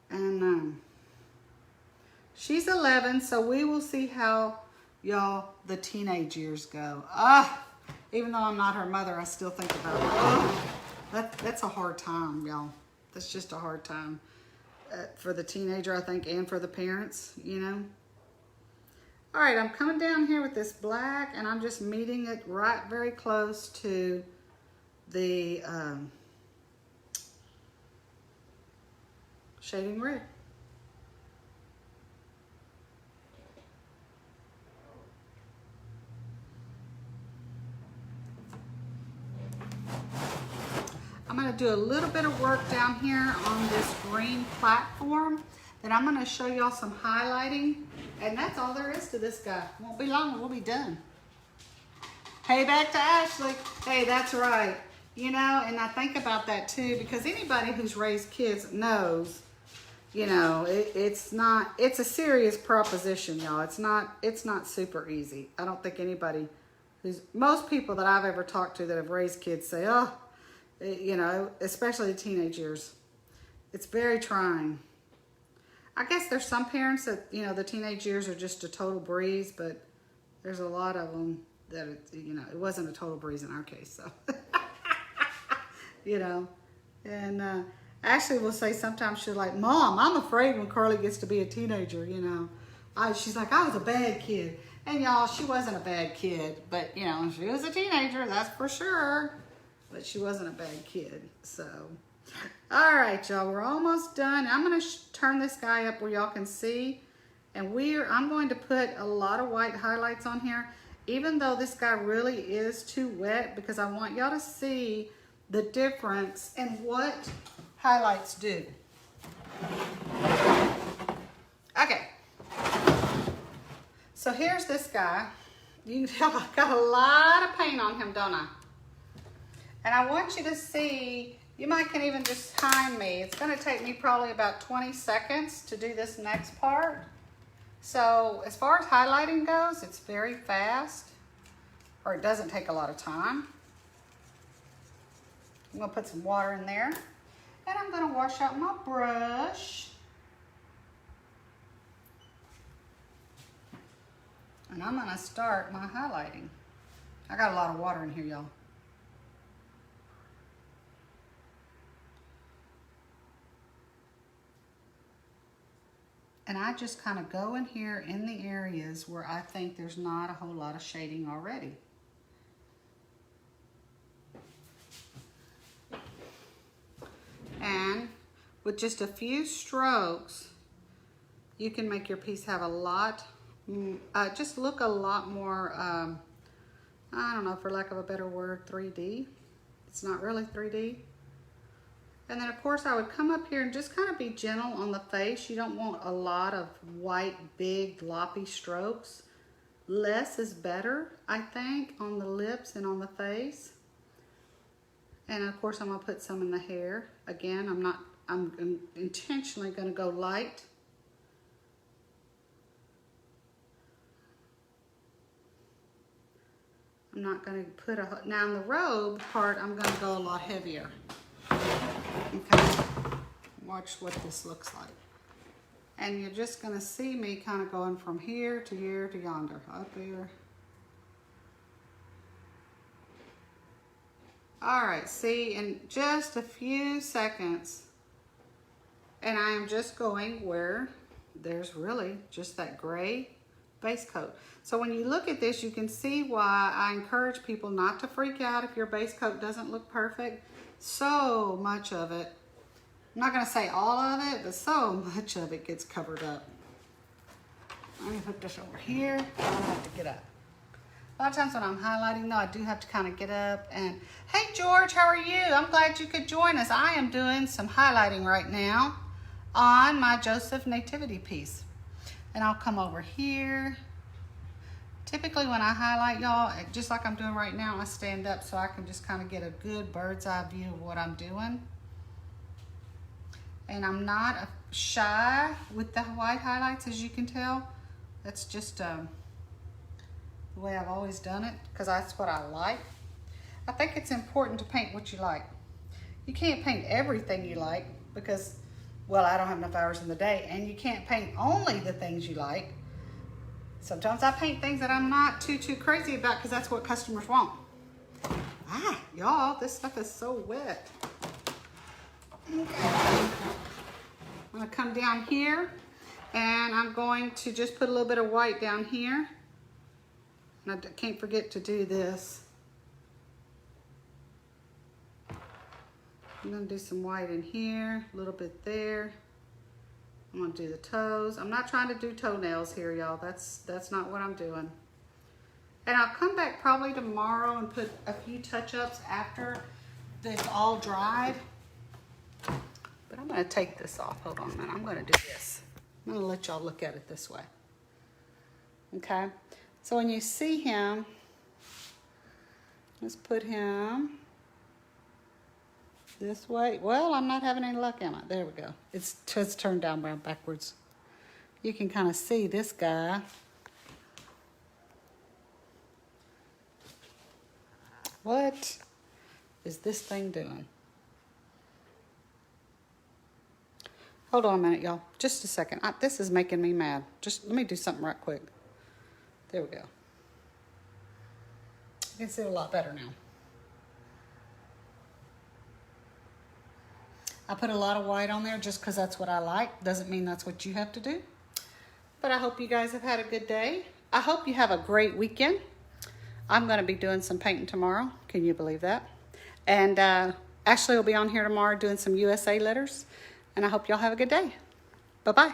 And she's 11, so we will see how y'all, the teenage years go. Ah, even though I'm not her mother, I still think about it. Oh, that's a hard time, y'all. That's just a hard time for the teenager, I think, and for the parents, you know. All right, I'm coming down here with this black, and I'm just meeting it right very close to the shading red. I'm going to do a little bit of work down here on this green platform. Then I'm going to show y'all some highlighting. And that's all there is to this guy. Won't be long, we'll be done. Hey, back to Ashley. Hey, that's right. You know, and I think about that too, because anybody who's raised kids knows, you know, it's a serious proposition, y'all. It's not super easy. I don't think anybody most people that I've ever talked to that have raised kids say, oh, you know, especially the teenage years, it's very trying. I guess there's some parents that, you know, the teenage years are just a total breeze, but there's a lot of them that, you know, it wasn't a total breeze in our case, so. You know, and Ashley will say sometimes, she's like, Mom, I'm afraid when Carly gets to be a teenager, you know. She's like, I was a bad kid. And y'all, she wasn't a bad kid, but, you know, she was a teenager, that's for sure. But she wasn't a bad kid, so. All right, y'all, we're almost done. I'm going to turn this guy up where y'all can see. And I'm going to put a lot of white highlights on here, even though this guy really is too wet, because I want y'all to see the difference in what highlights do. Okay. So here's this guy. You can tell I've got a lot of paint on him, don't I? And I want you to see, you might can even just time me. It's going to take me probably about 20 seconds to do this next part. So as far as highlighting goes, it's very fast, or it doesn't take a lot of time. I'm going to put some water in there, and I'm going to wash out my brush. And I'm going to start my highlighting. I got a lot of water in here, y'all. And I just kind of go in here in the areas where I think there's not a whole lot of shading already. And with just a few strokes, you can make your piece have a lot, just look a lot more, I don't know, for lack of a better word, 3D. It's not really 3D. And then of course I would come up here and just kind of be gentle on the face. You don't want a lot of white, big, gloppy strokes. Less is better, I think, on the lips and on the face. And of course I'm gonna put some in the hair. Again, I'm intentionally gonna go light. I'm not gonna put now in the robe part, I'm gonna go a lot heavier. Okay, watch what this looks like. And you're just gonna see me kind of going from here to yonder, up here. All right, see, in just a few seconds, and I am just going where there's really just that gray base coat. So when you look at this, you can see why I encourage people not to freak out if your base coat doesn't look perfect. So much of it, I'm not gonna say all of it, but so much of it gets covered up. I'm gonna put this over here. I don't have to get up. A lot of times when I'm highlighting though, I do have to kind of get up and, hey George, how are you? I'm glad you could join us. I am doing some highlighting right now on my Joseph Nativity piece. And I'll come over here. Typically when I highlight, y'all, just like I'm doing right now, I stand up so I can just kind of get a good bird's eye view of what I'm doing. And I'm not shy with the white highlights, as you can tell. That's just the way I've always done it, because that's what I like. I think it's important to paint what you like. You can't paint everything you like because, well, I don't have enough hours in the day, and you can't paint only the things you like. Sometimes I paint things that I'm not too crazy about because that's what customers want. Ah, y'all, this stuff is so wet. Okay. I'm gonna come down here and I'm going to just put a little bit of white down here. And I can't forget to do this. I'm gonna do some white in here, a little bit there. I'm gonna do the toes. I'm not trying to do toenails here, y'all. That's not what I'm doing. And I'll come back probably tomorrow and put a few touch-ups after this all dried. But I'm gonna take this off. Hold on a minute. I'm gonna do this. I'm gonna let y'all look at it this way. Okay? So when you see him, let's put him this way. Well, I'm not having any luck, am I? There we go. It's just turned down around backwards. You can kind of see this guy. What is this thing doing? Hold on a minute, y'all. Just a second. This is making me mad. Just let me do something right quick. There we go. You can see it a lot better now. I put a lot of white on there just because that's what I like. Doesn't mean that's what you have to do. But I hope you guys have had a good day. I hope you have a great weekend. I'm going to be doing some painting tomorrow. Can you believe that? And Ashley will be on here tomorrow doing some USA letters. And I hope y'all have a good day. Bye-bye.